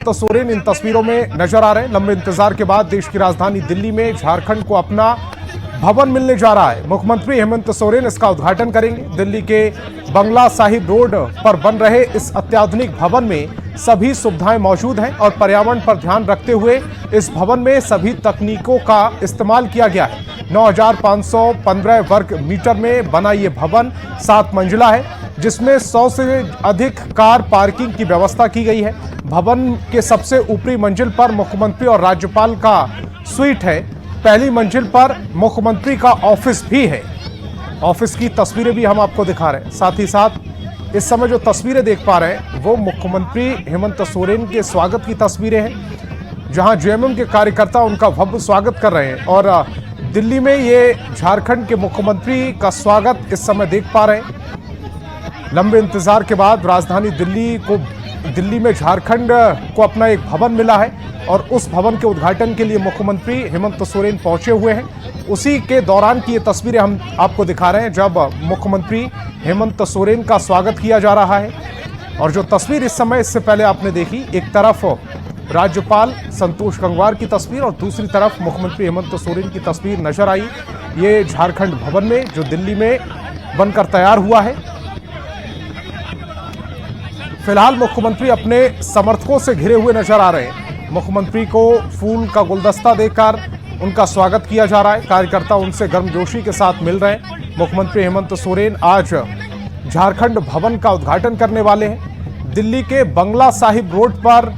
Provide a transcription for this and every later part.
तो सोरेन इन तस्वीरों में नजर आ रहे हैं। लंबे इंतजार के बाद देश की राजधानी दिल्ली में झारखंड को अपना भवन मिलने जा रहा है। मुख्यमंत्री हेमंत सोरेन इसका उद्घाटन करेंगे। दिल्ली के बंगला साहिब रोड पर बन रहे इस अत्याधुनिक भवन में सभी सुविधाएं मौजूद हैं और पर्यावरण पर ध्यान रखते हुए इस भवन में सभी तकनीकों का इस्तेमाल किया गया है। 9,515 वर्ग मीटर में बना ये भवन 7 मंजिला है, जिसमें 100 से अधिक कार पार्किंग की व्यवस्था की गई है। भवन के सबसे ऊपरी मंजिल पर मुख्यमंत्री और राज्यपाल का स्वीट है। पहली मंजिल पर मुख्यमंत्री का ऑफिस भी है। ऑफिस की तस्वीरें भी हम आपको दिखा रहे हैं। साथ ही साथ इस समय जो तस्वीरें देख पा रहे हैं वो मुख्यमंत्री हेमंत सोरेन के स्वागत की तस्वीरें हैं, जहां जेएमएम के कार्यकर्ता उनका भव्य स्वागत कर रहे हैं। और दिल्ली में ये झारखंड के मुख्यमंत्री का स्वागत इस समय देख पा रहे हैं। लंबे इंतजार के बाद राजधानी दिल्ली में झारखंड को अपना एक भवन मिला है और उस भवन के उद्घाटन के लिए मुख्यमंत्री हेमंत सोरेन पहुंचे हुए हैं। उसी के दौरान की ये तस्वीरें हम आपको दिखा रहे हैं, जब मुख्यमंत्री हेमंत सोरेन का स्वागत किया जा रहा है। और जो तस्वीर इस समय इससे पहले आपने देखी, एक तरफ राज्यपाल संतोष गंगवार की तस्वीर और दूसरी तरफ मुख्यमंत्री हेमंत सोरेन की तस्वीर नजर आई। ये झारखंड भवन में जो दिल्ली में बनकर तैयार हुआ है। फिलहाल मुख्यमंत्री अपने समर्थकों से घिरे हुए नजर आ रहे हैं। मुख्यमंत्री को फूल का गुलदस्ता देकर उनका स्वागत किया जा रहा है। कार्यकर्ता उनसे गर्मजोशी के साथ मिल रहे हैं। मुख्यमंत्री हेमंत सोरेन आज झारखंड भवन का उद्घाटन करने वाले हैं। दिल्ली के बंगला साहिब रोड पर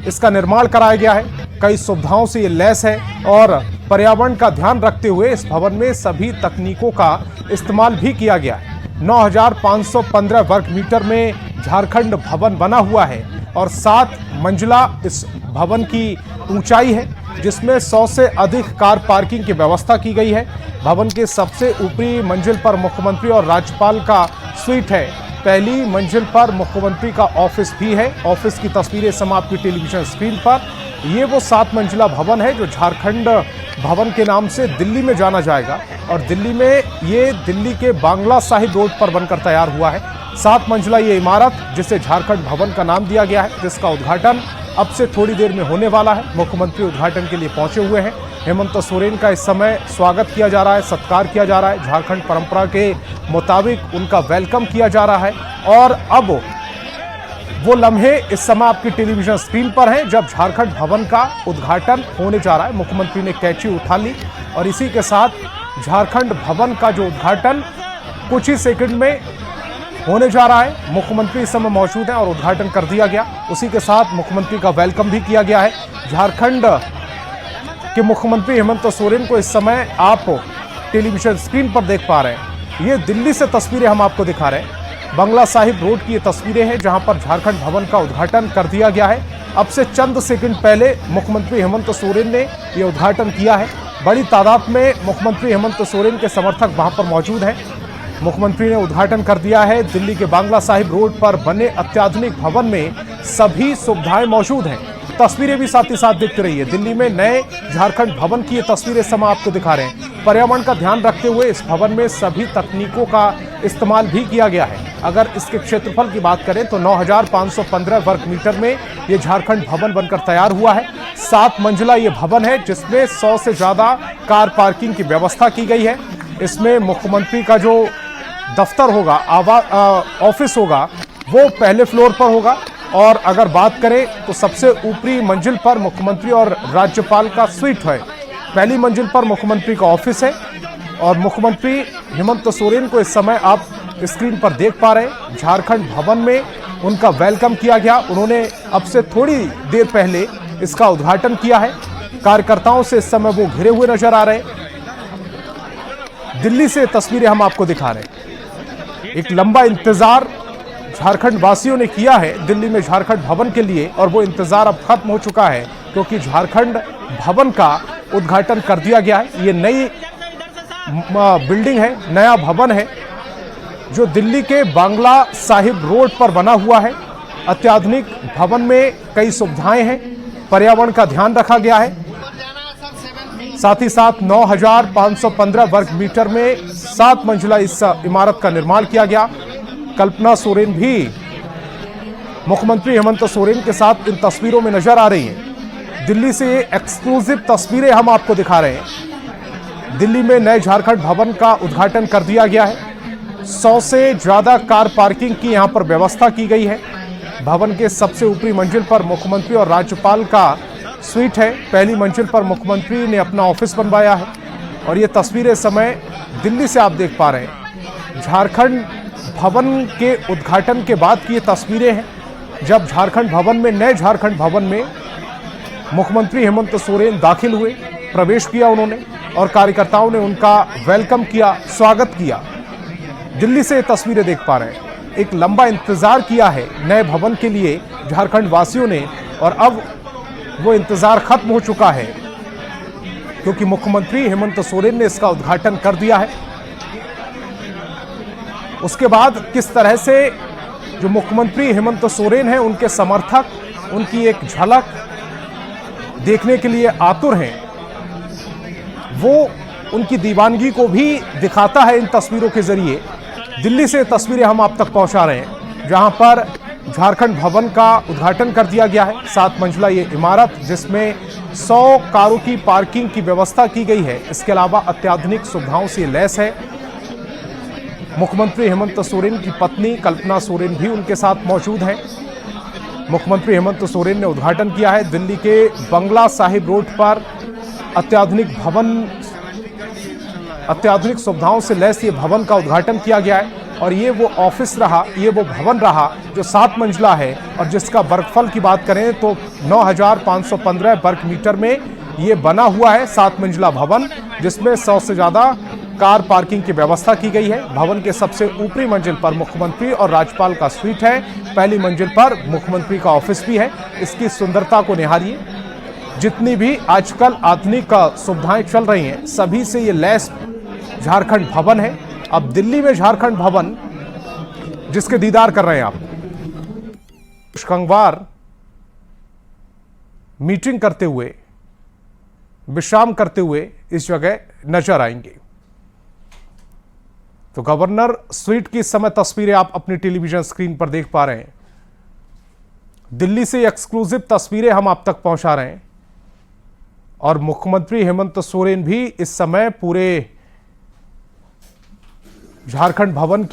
इसका निर्माण कराया गया है। कई सुविधाओं से ये लैस है और पर्यावरण का ध्यान रखते हुए इस भवन में सभी तकनीकों का इस्तेमाल भी किया गया है। 9,515 वर्ग मीटर में झारखंड भवन बना हुआ है और 7 मंजिला इस भवन की ऊंचाई है, जिसमें 100 से अधिक कार पार्किंग की व्यवस्था की गई है। भवन के सबसे ऊपरी मंजिल पर मुख्यमंत्री और राज्यपाल का स्वीट है। पहली मंजिल पर मुख्यमंत्री का ऑफिस भी है। ऑफिस की तस्वीरें समय आपकी टेलीविजन स्क्रीन पर। ये वो 7 मंजिला भवन है जो झारखंड भवन के नाम से दिल्ली में जाना जाएगा और दिल्ली में ये दिल्ली के बांग्ला साहिब रोड पर बनकर तैयार हुआ है। 7 मंजिला ये इमारत, जिसे झारखंड भवन का नाम दिया गया है, जिसका उद्घाटन अब से थोड़ी देर में होने वाला है। मुख्यमंत्री उद्घाटन के लिए पहुंचे हुए हैं। हेमंत सोरेन का इस समय स्वागत किया जा रहा है, सत्कार किया जा रहा है। झारखंड परंपरा के मुताबिक उनका वेलकम किया जा रहा है और अब वो लम्हे इस समय आपकी टेलीविजन स्क्रीन पर हैं, जब झारखंड भवन का उद्घाटन होने जा रहा है। मुख्यमंत्री ने कैंची उठा ली और इसी के साथ झारखंड भवन का जो उद्घाटन कुछ ही सेकंड में होने जा रहा है। मुख्यमंत्री इस समय मौजूद हैं और उद्घाटन कर दिया गया। उसी के साथ मुख्यमंत्री का वेलकम भी किया गया है। झारखंड के मुख्यमंत्री हेमंत सोरेन को इस समय आप टेलीविजन स्क्रीन पर देख पा रहे हैं। ये दिल्ली से तस्वीरें हम आपको दिखा रहे हैं। बंगला साहिब रोड की ये तस्वीरें हैं, जहां पर झारखंड भवन का उद्घाटन कर दिया गया है। अब से चंद सेकंड पहले मुख्यमंत्री हेमंत सोरेन ने ये उद्घाटन किया है। बड़ी तादाद में मुख्यमंत्री हेमंत सोरेन के समर्थक वहां पर मौजूद हैं। मुख्यमंत्री ने उद्घाटन कर दिया है। दिल्ली के बांग्ला साहिब रोड पर बने अत्याधुनिक भवन में सभी सुविधाएं मौजूद हैं। तस्वीरें भी साथ ही साथ दिखती रही है। दिल्ली में नए झारखंड भवन की ये तस्वीरें समय आपको दिखा रहे हैं। पर्यावरण का ध्यान रखते हुए इस भवन में सभी तकनीकों का इस्तेमाल भी किया गया है। अगर इसके क्षेत्रफल की बात करें तो 9,515 वर्ग मीटर में ये झारखंड भवन बनकर तैयार हुआ है। 7 मंजिला ये भवन है, जिसमें 100 से ज्यादा कार पार्किंग की व्यवस्था की गई है। इसमें मुख्यमंत्री का जो दफ्तर होगा, ऑफिस होगा, वो पहले फ्लोर पर होगा। और अगर बात करें तो सबसे ऊपरी मंजिल पर मुख्यमंत्री और राज्यपाल का स्वीट है। पहली मंजिल पर मुख्यमंत्री का ऑफिस है और मुख्यमंत्री हेमंत सोरेन को इस समय आप स्क्रीन पर देख पा रहे हैं। झारखंड भवन में उनका वेलकम किया गया। उन्होंने अब से थोड़ी देर पहले इसका उद्घाटन किया है। कार्यकर्ताओं से इस समय वो घिरे हुए नजर आ रहे हैं। दिल्ली से तस्वीरें हम आपको दिखा रहे हैं। एक लंबा इंतजार झारखंड वासियों ने किया है दिल्ली में झारखंड भवन के लिए, और वो इंतजार अब खत्म हो चुका है, क्योंकि झारखंड भवन का उद्घाटन कर दिया गया है। ये नई बिल्डिंग है, नया भवन है, जो दिल्ली के बांग्ला साहिब रोड पर बना हुआ है। अत्याधुनिक भवन में कई सुविधाएं हैं, पर्यावरण का ध्यान रखा गया है। साथ ही साथ 9,515 वर्ग मीटर में 7 मंजिला इस इमारत का निर्माण किया गया। कल्पना सोरेन भी मुख्यमंत्री हेमंत सोरेन के साथ इन तस्वीरों में नजर आ रही हैं। दिल्ली से ये एक्सक्लूसिव तस्वीरें हम आपको दिखा रहे हैं। दिल्ली में नए झारखंड भवन का उद्घाटन कर दिया गया है। 100 से ज्यादा कार पार्किंग की यहां पर व्यवस्था की गई है। भवन के सबसे ऊपरी मंजिल पर मुख्यमंत्री और राज्यपाल का स्वीट है। पहली मंजिल पर मुख्यमंत्री ने अपना ऑफिस बनवाया है और ये तस्वीरें इस समय दिल्ली से आप देख पा रहे हैं। झारखंड भवन के उद्घाटन के बाद की ये तस्वीरें हैं, जब झारखंड भवन में, नए झारखंड भवन में मुख्यमंत्री हेमंत सोरेन दाखिल हुए, प्रवेश किया उन्होंने और कार्यकर्ताओं ने उनका वेलकम किया, स्वागत किया। दिल्ली से ये तस्वीरें देख पा रहे हैं। एक लंबा इंतजार किया है नए भवन के लिए झारखंड वासियों ने और अब वो इंतजार खत्म हो चुका है, क्योंकि मुख्यमंत्री हेमंत सोरेन ने इसका उद्घाटन कर दिया है। उसके बाद किस तरह से जो मुख्यमंत्री हेमंत सोरेन हैं, उनके समर्थक उनकी एक झलक देखने के लिए आतुर हैं, वो उनकी दीवानगी को भी दिखाता है इन तस्वीरों के जरिए। दिल्ली से तस्वीरें हम आप तक पहुंचा रहे हैं, जहां पर झारखंड भवन का उद्घाटन कर दिया गया है। 7 मंजिला ये इमारत, जिसमें 100 कारों की पार्किंग की व्यवस्था की गई है। इसके अलावा अत्याधुनिक सुविधाओं से लैस है। मुख्यमंत्री हेमंत सोरेन की पत्नी कल्पना सोरेन भी उनके साथ मौजूद हैं। मुख्यमंत्री हेमंत सोरेन ने उद्घाटन किया है। दिल्ली के बंगला साहिब रोड पर अत्याधुनिक भवन, अत्याधुनिक सुविधाओं से लैस ये भवन का उद्घाटन किया गया है और ये वो ऑफिस रहा, ये वो भवन रहा जो 7 मंजिला है और जिसका वर्गफल की बात करें तो 9,515 वर्ग मीटर में ये बना हुआ है। 7 मंजिला भवन, जिसमें 100 से ज़्यादा कार पार्किंग की व्यवस्था की गई है। भवन के सबसे ऊपरी मंजिल पर मुख्यमंत्री और राज्यपाल का स्वीट है। पहली मंजिल पर मुख्यमंत्री का ऑफिस भी है। इसकी सुंदरता को निहारिए। जितनी भी आजकल आधुनिक सुविधाएं चल रही हैं, सभी से ये लैस झारखंड भवन है। अब दिल्ली में झारखंड भवन, जिसके दीदार कर रहे हैं आप, कंगवार मीटिंग करते हुए, विश्राम करते हुए इस जगह नजर आएंगे। तो गवर्नर स्वीट की इस समय तस्वीरें आप अपनी टेलीविजन स्क्रीन पर देख पा रहे हैं। दिल्ली से एक्सक्लूसिव तस्वीरें हम आप तक पहुंचा रहे हैं और मुख्यमंत्री हेमंत सोरेन भी इस समय पूरे झारखंड भवन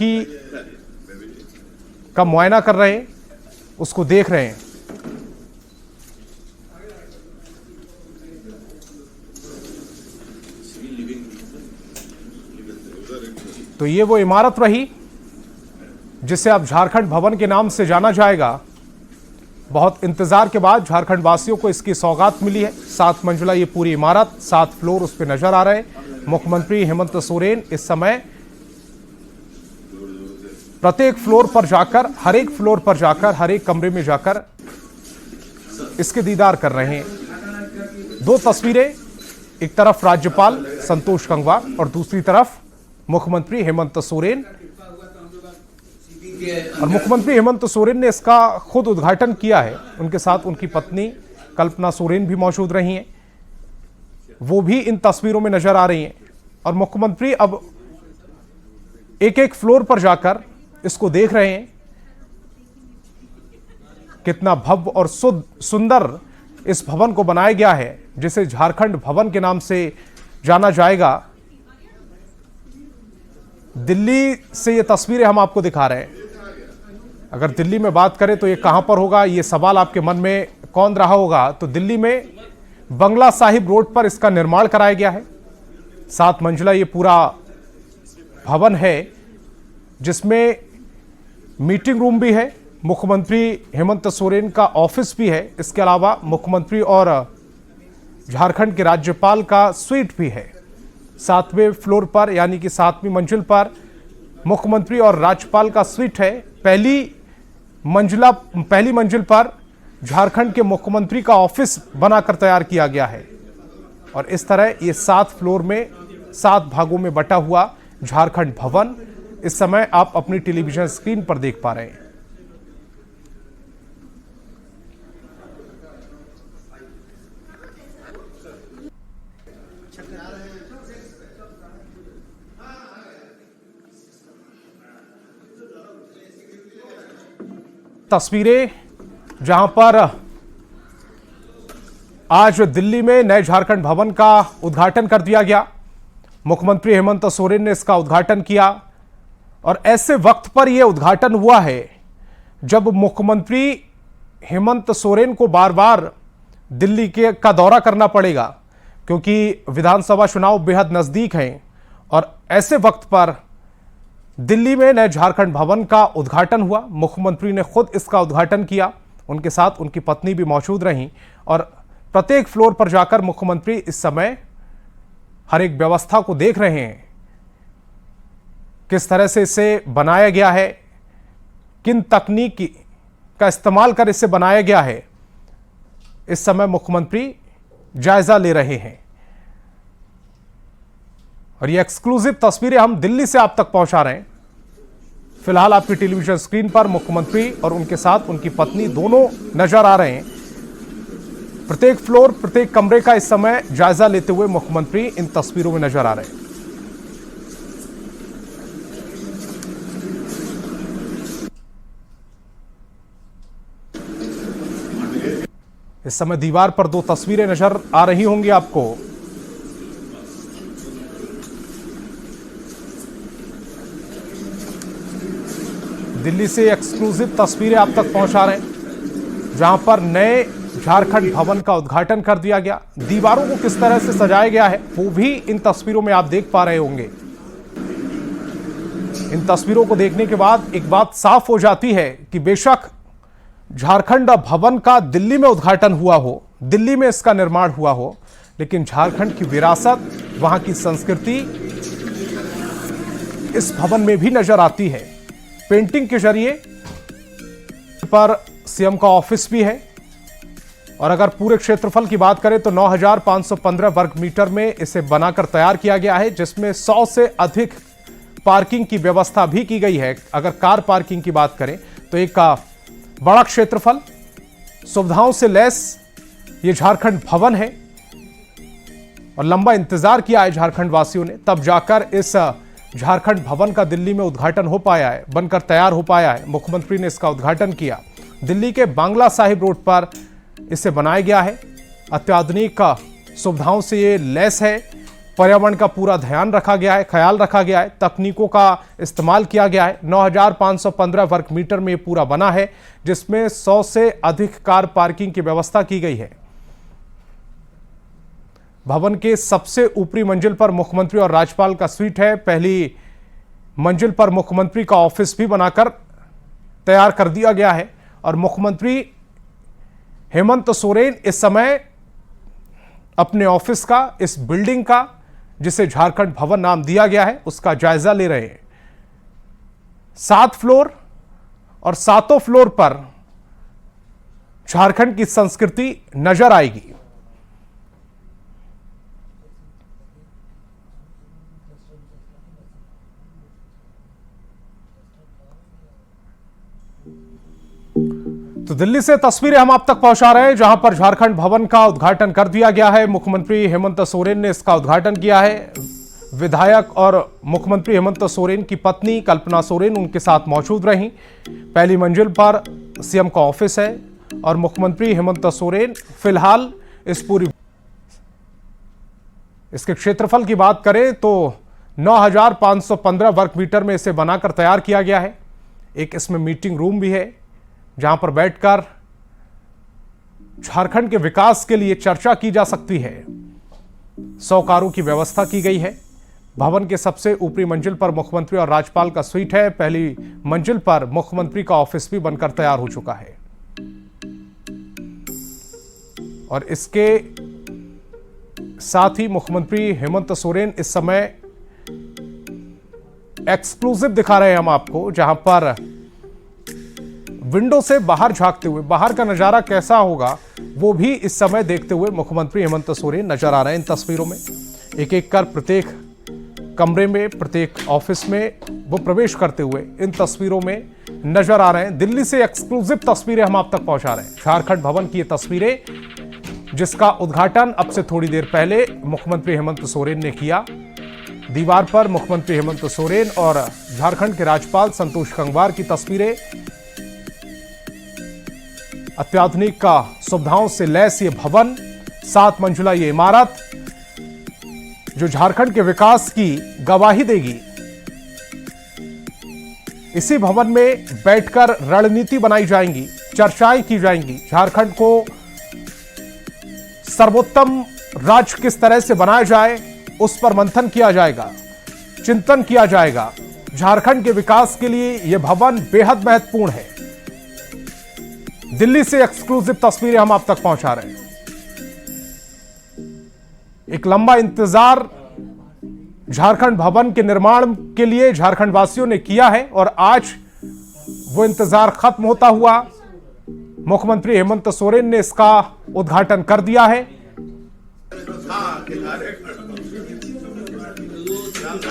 का मुआयना कर रहे हैं, उसको देख रहे हैं। तो ये वो इमारत रही जिसे अब झारखंड भवन के नाम से जाना जाएगा। बहुत इंतजार के बाद झारखंड वासियों को इसकी सौगात मिली है। 7 मंजिला ये पूरी इमारत, 7 फ्लोर उस पर नजर आ रहे हैं। मुख्यमंत्री हेमंत सोरेन इस समय प्रत्येक फ्लोर पर जाकर, हर एक फ्लोर पर जाकर, हर एक कमरे में जाकर इसके दीदार कर रहे हैं। 2 तस्वीरें, एक तरफ राज्यपाल संतोष गंगवार और दूसरी तरफ मुख्यमंत्री हेमंत सोरेन। और मुख्यमंत्री हेमंत सोरेन ने इसका खुद उद्घाटन किया है। उनके साथ उनकी पत्नी कल्पना सोरेन भी मौजूद रही हैं, वो भी इन तस्वीरों में नजर आ रही हैं। और मुख्यमंत्री अब एक एक फ्लोर पर जाकर इसको देख रहे हैं। कितना भव्य और सुंदर इस भवन को बनाया गया है, जिसे झारखंड भवन के नाम से जाना जाएगा। दिल्ली से ये तस्वीरें हम आपको दिखा रहे हैं। अगर दिल्ली में बात करें तो ये कहां पर होगा, ये सवाल आपके मन में कौन रहा होगा, तो दिल्ली में बंगला साहिब रोड पर इसका निर्माण कराया गया है। 7 मंजिला ये पूरा भवन है, जिसमें मीटिंग रूम भी है, मुख्यमंत्री हेमंत सोरेन का ऑफिस भी है। इसके अलावा मुख्यमंत्री और झारखंड के राज्यपाल का स्वीट भी है। 7वें फ्लोर पर, यानी कि 7वीं मंजिल पर मुख्यमंत्री और राज्यपाल का स्वीट है। पहली मंजिल पर झारखंड के मुख्यमंत्री का ऑफिस बनाकर तैयार किया गया है। और इस तरह ये 7 फ्लोर में 7 भागों में बटा हुआ झारखंड भवन इस समय आप अपनी टेलीविजन स्क्रीन पर देख पा रहे हैं। तस्वीरें जहां पर आज दिल्ली में नए झारखंड भवन का उद्घाटन कर दिया गया। मुख्यमंत्री हेमंत सोरेन ने इसका उद्घाटन किया और ऐसे वक्त पर यह उद्घाटन हुआ है जब मुख्यमंत्री हेमंत सोरेन को बार बार दिल्ली का दौरा करना पड़ेगा, क्योंकि विधानसभा चुनाव बेहद नजदीक हैं। और ऐसे वक्त पर दिल्ली में नए झारखंड भवन का उद्घाटन हुआ। मुख्यमंत्री ने खुद इसका उद्घाटन किया, उनके साथ उनकी पत्नी भी मौजूद रहीं और प्रत्येक फ्लोर पर जाकर मुख्यमंत्री इस समय हर एक व्यवस्था को देख रहे हैं, किस तरह से इसे बनाया गया है, किन तकनीक का इस्तेमाल कर इसे बनाया गया है। इस समय मुख्यमंत्री जायजा ले रहे हैं और ये एक्सक्लूसिव तस्वीरें हम दिल्ली से आप तक पहुंचा रहे हैं। फिलहाल आपकी टेलीविजन स्क्रीन पर मुख्यमंत्री और उनके साथ उनकी पत्नी दोनों नजर आ रहे हैं। प्रत्येक फ्लोर, प्रत्येक कमरे का इस समय जायजा लेते हुए मुख्यमंत्री इन तस्वीरों में नजर आ रहे हैं। इस समय दीवार पर दो तस्वीरें नजर आ रही होंगी आपको। दिल्ली से एक्सक्लूसिव तस्वीरें आप तक पहुंचा रहे हैं, जहां पर नए झारखंड भवन का उद्घाटन कर दिया गया। दीवारों को किस तरह से सजाया गया है वो भी इन तस्वीरों में आप देख पा रहे होंगे। इन तस्वीरों को देखने के बाद एक बात साफ हो जाती है कि बेशक झारखंड भवन का दिल्ली में उद्घाटन हुआ हो, दिल्ली में इसका निर्माण हुआ हो, लेकिन झारखंड की विरासत, वहां की संस्कृति इस भवन में भी नजर आती है। पेंटिंग के जरिए पर सीएम का ऑफिस भी है और अगर पूरे क्षेत्रफल की बात करें तो 9,515 वर्ग मीटर में इसे बनाकर तैयार किया गया है, जिसमें 100 से अधिक पार्किंग की व्यवस्था भी की गई है। अगर कार पार्किंग की बात करें तो एक बड़ा क्षेत्रफल, सुविधाओं से लैस ये झारखंड भवन है और लंबा इंतजार किया है झारखंड वासियों ने, तब जाकर इस झारखंड भवन का दिल्ली में उद्घाटन हो पाया है, बनकर तैयार हो पाया है। मुख्यमंत्री ने इसका उद्घाटन किया। दिल्ली के बांग्ला साहिब रोड पर इसे बनाया गया है। अत्याधुनिक सुविधाओं से ये लैस है। पर्यावरण का पूरा ध्यान रखा गया है, ख्याल रखा गया है, तकनीकों का इस्तेमाल किया गया है। 9,515 वर्ग मीटर में ये पूरा बना है, जिसमें 100 से अधिक कार पार्किंग की व्यवस्था की गई है। भवन के सबसे ऊपरी मंजिल पर मुख्यमंत्री और राज्यपाल का स्वीट है। पहली मंजिल पर मुख्यमंत्री का ऑफिस भी बनाकर तैयार कर दिया गया है और मुख्यमंत्री हेमंत सोरेन इस समय अपने ऑफिस का, इस बिल्डिंग का, जिसे झारखंड भवन नाम दिया गया है, उसका जायजा ले रहे हैं। 7 फ्लोर और 7 फ्लोर पर झारखंड की संस्कृति नजर आएगी। तो दिल्ली से तस्वीरें हम आप तक पहुंचा रहे हैं, जहां पर झारखंड भवन का उद्घाटन कर दिया गया है। मुख्यमंत्री हेमंत सोरेन ने इसका उद्घाटन किया है। विधायक और मुख्यमंत्री हेमंत सोरेन की पत्नी कल्पना सोरेन उनके साथ मौजूद रहीं। पहली मंजिल पर सीएम का ऑफिस है और मुख्यमंत्री हेमंत सोरेन फिलहाल इसके क्षेत्रफल की बात करें तो 9,515 वर्ग मीटर में इसे बनाकर तैयार किया गया है। एक इसमें मीटिंग रूम भी है, जहां पर बैठकर झारखंड के विकास के लिए चर्चा की जा सकती है। 100 कारों की व्यवस्था की गई है। भवन के सबसे ऊपरी मंजिल पर मुख्यमंत्री और राज्यपाल का स्वीट है। पहली मंजिल पर मुख्यमंत्री का ऑफिस भी बनकर तैयार हो चुका है और इसके साथ ही मुख्यमंत्री हेमंत सोरेन इस समय एक्सक्लूसिव दिखा रहे हैं हम आपको, जहां पर विंडो से बाहर झांकते हुए बाहर का नजारा कैसा होगा वो भी इस समय देखते हुए मुख्यमंत्री हेमंत सोरेन नजर आ रहे हैं। इन तस्वीरों में एक एक कर प्रत्येक कमरे में, प्रत्येक ऑफिस में वो प्रवेश करते हुए इन तस्वीरों में नजर आ रहे हैं। दिल्ली से एक्सक्लूसिव तस्वीरें हम आप तक पहुंचा रहे हैं। झारखंड भवन की ये तस्वीरें, जिसका उद्घाटन अब से थोड़ी देर पहले मुख्यमंत्री हेमंत सोरेन ने किया। दीवार पर मुख्यमंत्री हेमंत सोरेन और झारखंड के राज्यपाल संतोष गंगवार की तस्वीरें। अत्याधुनिक सुविधाओं से लैस ये भवन, 7 मंजिला ये इमारत जो झारखंड के विकास की गवाही देगी। इसी भवन में बैठकर रणनीति बनाई जाएंगी, चर्चाएं की जाएंगी, झारखंड को सर्वोत्तम राज्य किस तरह से बनाया जाए उस पर मंथन किया जाएगा, चिंतन किया जाएगा। झारखंड के विकास के लिए यह भवन बेहद महत्वपूर्ण है। दिल्ली से एक्सक्लूसिव तस्वीरें हम आप तक पहुंचा रहे हैं। एक लंबा इंतजार झारखंड भवन के निर्माण के लिए झारखंड वासियों ने किया है और आज वो इंतजार खत्म होता हुआ मुख्यमंत्री हेमंत सोरेन ने इसका उद्घाटन कर दिया है।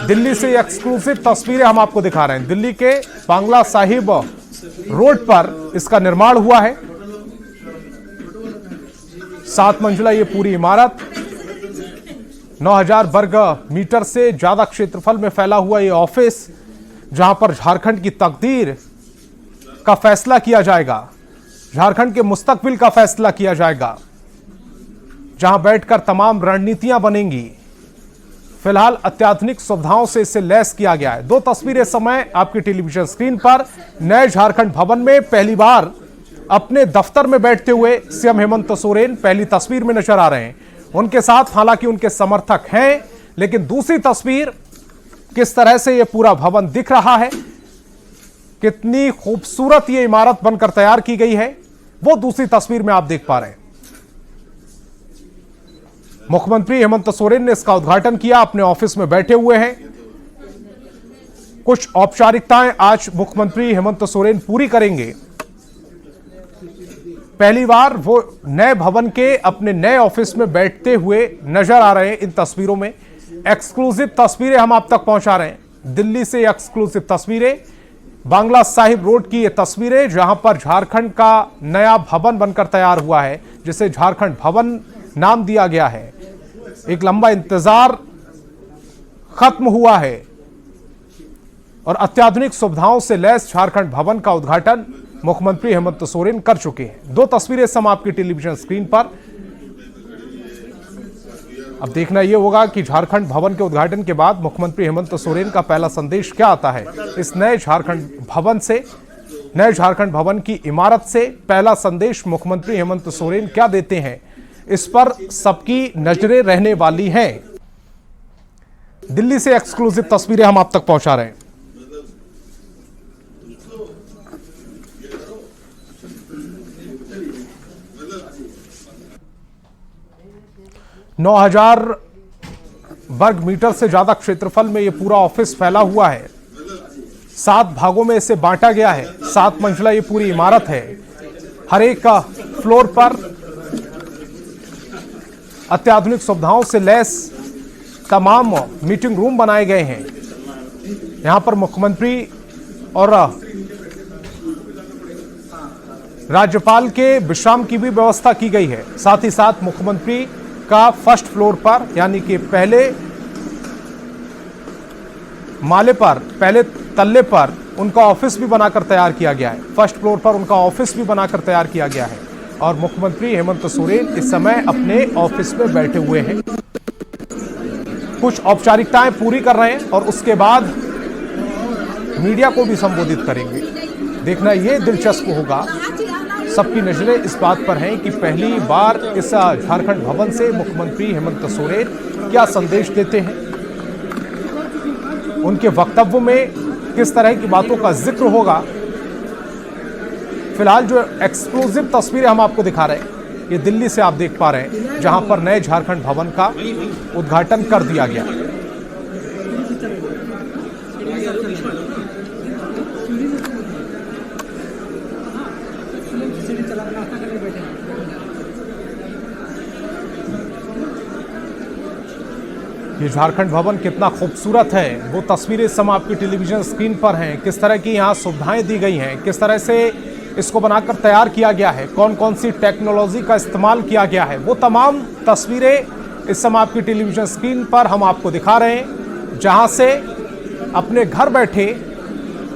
दिल्ली से एक्सक्लूसिव तस्वीरें हम आपको दिखा रहे हैं। दिल्ली के बांग्ला साहिब रोड पर इसका निर्माण हुआ है। 7 मंजिला ये पूरी इमारत, 9000 वर्ग मीटर से ज्यादा क्षेत्रफल में फैला हुआ ये ऑफिस, जहां पर झारखंड की तकदीर का फैसला किया जाएगा, झारखंड के मुस्तकबिल का फैसला किया जाएगा, जहां बैठकर तमाम रणनीतियां बनेंगी। फिलहाल अत्याधुनिक सुविधाओं से इसे लैस किया गया है। 2 तस्वीरें समय आपकी टेलीविजन स्क्रीन पर। नए झारखंड भवन में पहली बार अपने दफ्तर में बैठते हुए सीएम हेमंत सोरेन पहली तस्वीर में नजर आ रहे हैं। उनके साथ हालांकि उनके समर्थक हैं, लेकिन दूसरी तस्वीर किस तरह से यह पूरा भवन दिख रहा है, कितनी खूबसूरत यह इमारत बनकर तैयार की गई है, वो दूसरी तस्वीर में आप देख पा रहे हैं। मुख्यमंत्री हेमंत सोरेन ने इसका उद्घाटन किया, अपने ऑफिस में बैठे हुए हैं। कुछ औपचारिकताएं आज मुख्यमंत्री हेमंत सोरेन पूरी करेंगे। पहली बार वो नए भवन के अपने नए ऑफिस में बैठते हुए नजर आ रहे हैं। इन तस्वीरों में एक्सक्लूसिव तस्वीरें हम आप तक पहुंचा रहे हैं। दिल्ली से एक्सक्लूसिव तस्वीरें, बांग्ला साहिब रोड की ये तस्वीरें, जहां पर झारखंड का नया भवन बनकर तैयार हुआ है, जिसे झारखंड भवन नाम दिया गया है। एक लंबा इंतजार खत्म हुआ है और अत्याधुनिक सुविधाओं से लैस झारखंड भवन का उद्घाटन मुख्यमंत्री हेमंत सोरेन कर चुके हैं। 2 तस्वीरें सम आपकी टेलीविजन स्क्रीन पर। अब देखना यह होगा कि झारखंड भवन के उद्घाटन के बाद मुख्यमंत्री हेमंत सोरेन का पहला संदेश क्या आता है। इस नए झारखंड भवन से, नए झारखंड भवन की इमारत से पहला संदेश मुख्यमंत्री हेमंत सोरेन क्या देते हैं, इस पर सबकी नजरें रहने वाली हैं। दिल्ली से एक्सक्लूसिव तस्वीरें हम आप तक पहुंचा रहे हैं। नौ 9000 वर्ग मीटर से ज्यादा क्षेत्रफल में यह पूरा ऑफिस फैला हुआ है। 7 भागों में इसे बांटा गया है। 7 मंजिला ये पूरी इमारत है। हर एक फ्लोर पर अत्याधुनिक सुविधाओं से लैस तमाम मीटिंग रूम बनाए गए हैं। यहां पर मुख्यमंत्री और राज्यपाल के विश्राम की भी व्यवस्था की गई है। साथ ही साथ मुख्यमंत्री का फर्स्ट फ्लोर पर, यानी कि पहले माले पर, पहले तल्ले पर उनका ऑफिस भी बनाकर तैयार किया गया है। फर्स्ट फ्लोर पर उनका ऑफिस भी बनाकर तैयार किया गया है और मुख्यमंत्री हेमंत सोरेन इस समय अपने ऑफिस में बैठे हुए हैं। कुछ औपचारिकताएं पूरी कर रहे हैं और उसके बाद मीडिया को भी संबोधित करेंगे। देखना यह दिलचस्प होगा। सबकी नजरें इस बात पर हैं कि पहली बार इस झारखंड भवन से मुख्यमंत्री हेमंत सोरेन क्या संदेश देते हैं, उनके वक्तव्य में किस तरह की बातों का जिक्र होगा। फिलहाल जो एक्सक्लूसिव तस्वीरें हम आपको दिखा रहे हैं, ये दिल्ली से आप देख पा रहे हैं, जहां पर नए झारखंड भवन का उद्घाटन कर दिया गया। ये झारखंड भवन कितना खूबसूरत है, वो तस्वीरें सम आपकी टेलीविजन स्क्रीन पर हैं। किस तरह की यहाँ सुविधाएं दी गई हैं, किस तरह से इसको बनाकर तैयार किया गया है, कौन कौन सी टेक्नोलॉजी का इस्तेमाल किया गया है, वो तमाम तस्वीरें इस समय आपकी टेलीविजन स्क्रीन पर हम आपको दिखा रहे हैं, जहां से अपने घर बैठे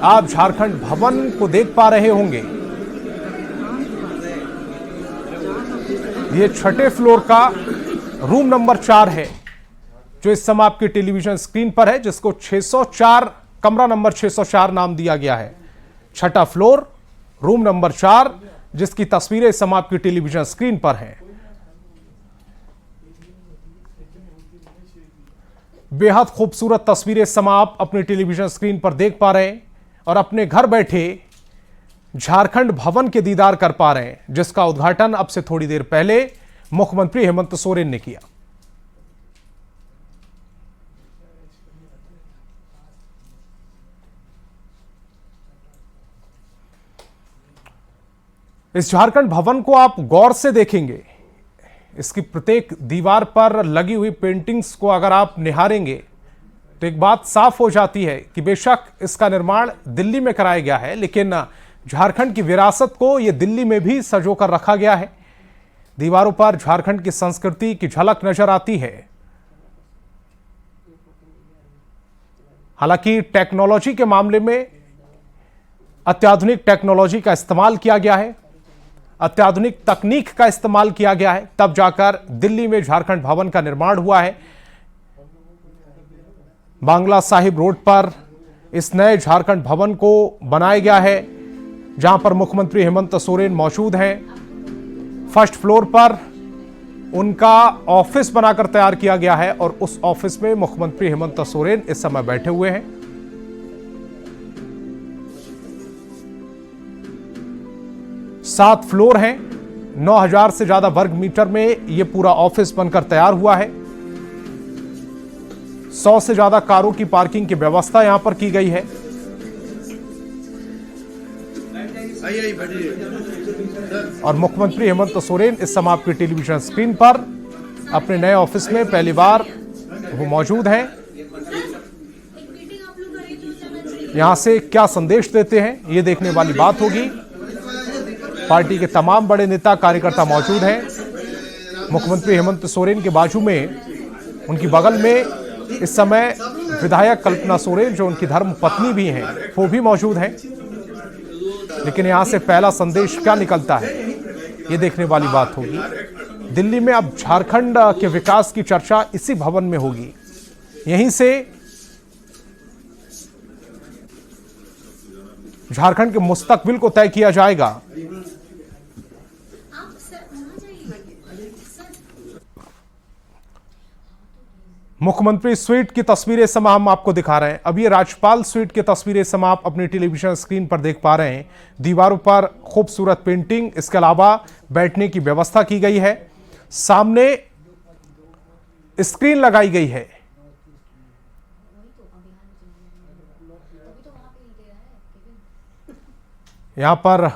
आप झारखंड भवन को देख पा रहे होंगे। ये छठे फ्लोर का रूम नंबर 4 है जो इस समय आपकी टेलीविजन स्क्रीन पर है, जिसको 604 कमरा नंबर 604 नाम दिया गया है। छठा फ्लोर, रूम नंबर 4, जिसकी तस्वीरें इस समय आपकी टेलीविजन स्क्रीन पर हैं। बेहद खूबसूरत तस्वीरें इस समय आप अपनी टेलीविजन स्क्रीन पर देख पा रहे हैं और अपने घर बैठे झारखंड भवन के दीदार कर पा रहे हैं, जिसका उद्घाटन अब से थोड़ी देर पहले मुख्यमंत्री हेमंत सोरेन ने किया। इस झारखंड भवन को आप गौर से देखेंगे, इसकी प्रत्येक दीवार पर लगी हुई पेंटिंग्स को अगर आप निहारेंगे तो एक बात साफ हो जाती है कि बेशक इसका निर्माण दिल्ली में कराया गया है, लेकिन झारखंड की विरासत को यह दिल्ली में भी सजो कर रखा गया है। दीवारों पर झारखंड की संस्कृति की झलक नजर आती है। हालांकि टेक्नोलॉजी के मामले में अत्याधुनिक टेक्नोलॉजी का इस्तेमाल किया गया है, अत्याधुनिक तकनीक का इस्तेमाल किया गया है, तब जाकर दिल्ली में झारखंड भवन का निर्माण हुआ है। बांग्ला साहिब रोड पर इस नए झारखंड भवन को बनाया गया है, जहां पर मुख्यमंत्री हेमंत सोरेन मौजूद हैं। फर्स्ट फ्लोर पर उनका ऑफिस बनाकर तैयार किया गया है और उस ऑफिस में मुख्यमंत्री हेमंत सोरेन इस समय बैठे हुए हैं। सात फ्लोर हैं, 9000 से ज्यादा वर्ग मीटर में यह पूरा ऑफिस बनकर तैयार हुआ है। 100 से ज्यादा कारों की पार्किंग की व्यवस्था यहां पर की गई है। और मुख्यमंत्री हेमंत सोरेन इस समय आपकी टेलीविजन स्क्रीन पर अपने नए ऑफिस में पहली बार वो मौजूद हैं। यहां से क्या संदेश देते हैं, ये देखने वाली बात होगी। पार्टी के तमाम बड़े नेता कार्यकर्ता मौजूद हैं। मुख्यमंत्री हेमंत सोरेन के बाजू में, उनकी बगल में इस समय विधायक कल्पना सोरेन, जो उनकी धर्म पत्नी भी हैं, वो भी मौजूद हैं। लेकिन यहां से पहला संदेश क्या निकलता है, ये देखने वाली बात होगी। दिल्ली में अब झारखंड के विकास की चर्चा इसी भवन में होगी। यहीं से झारखंड के मुस्तकबिल को तय किया जाएगा। मुख्यमंत्री स्वीट की तस्वीरें इस समय हम आपको दिखा रहे हैं। अब ये राज्यपाल स्वीट की तस्वीरें इस समय आप अपनी टेलीविजन स्क्रीन पर देख पा रहे हैं। दीवारों पर खूबसूरत पेंटिंग, इसके अलावा बैठने की व्यवस्था की गई है। सामने स्क्रीन लगाई गई है। यहां पर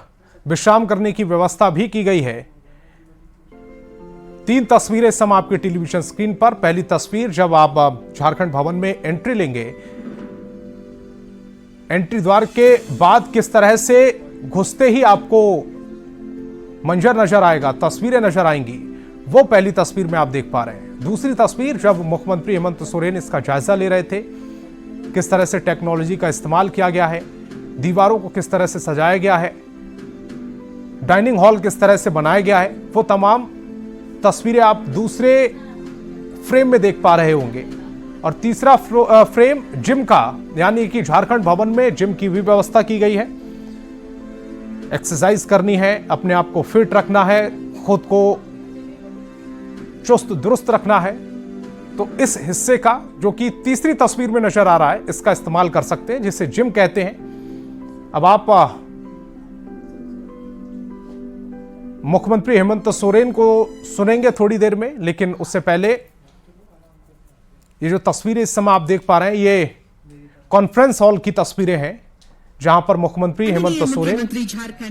विश्राम करने की व्यवस्था भी की गई है। 3 तस्वीरें इस समय आपके टेलीविजन स्क्रीन पर। पहली तस्वीर जब आप झारखंड भवन में एंट्री लेंगे, एंट्री द्वार के बाद किस तरह से घुसते ही आपको मंजर नजर आएगा, तस्वीरें नजर आएंगी, वो पहली तस्वीर में आप देख पा रहे हैं। दूसरी तस्वीर जब मुख्यमंत्री हेमंत सोरेन इसका जायजा ले रहे थे, किस तरह से टेक्नोलॉजी का इस्तेमाल किया गया है, दीवारों को किस तरह से सजाया गया है, डाइनिंग हॉल किस तरह से बनाया गया है, वो तमाम तस्वीरें आप दूसरे फ्रेम में देख पा रहे होंगे। और तीसरा फ्रेम जिम का, यानी कि झारखंड भवन में जिम की भी व्यवस्था की गई है। एक्सरसाइज करनी है, अपने आप को फिट रखना है, खुद को चुस्त दुरुस्त रखना है, तो इस हिस्से का, जो कि तीसरी तस्वीर में नजर आ रहा है, इसका इस्तेमाल कर सकते हैं, जिसे जिम कहते हैं। अब आप मुख्यमंत्री हेमंत सोरेन को सुनेंगे थोड़ी देर में, लेकिन उससे पहले ये जो तस्वीरें इस समय आप देख पा रहे हैं, ये कॉन्फ्रेंस हॉल की तस्वीरें हैं, जहां पर मुख्यमंत्री हेमंत सोरेन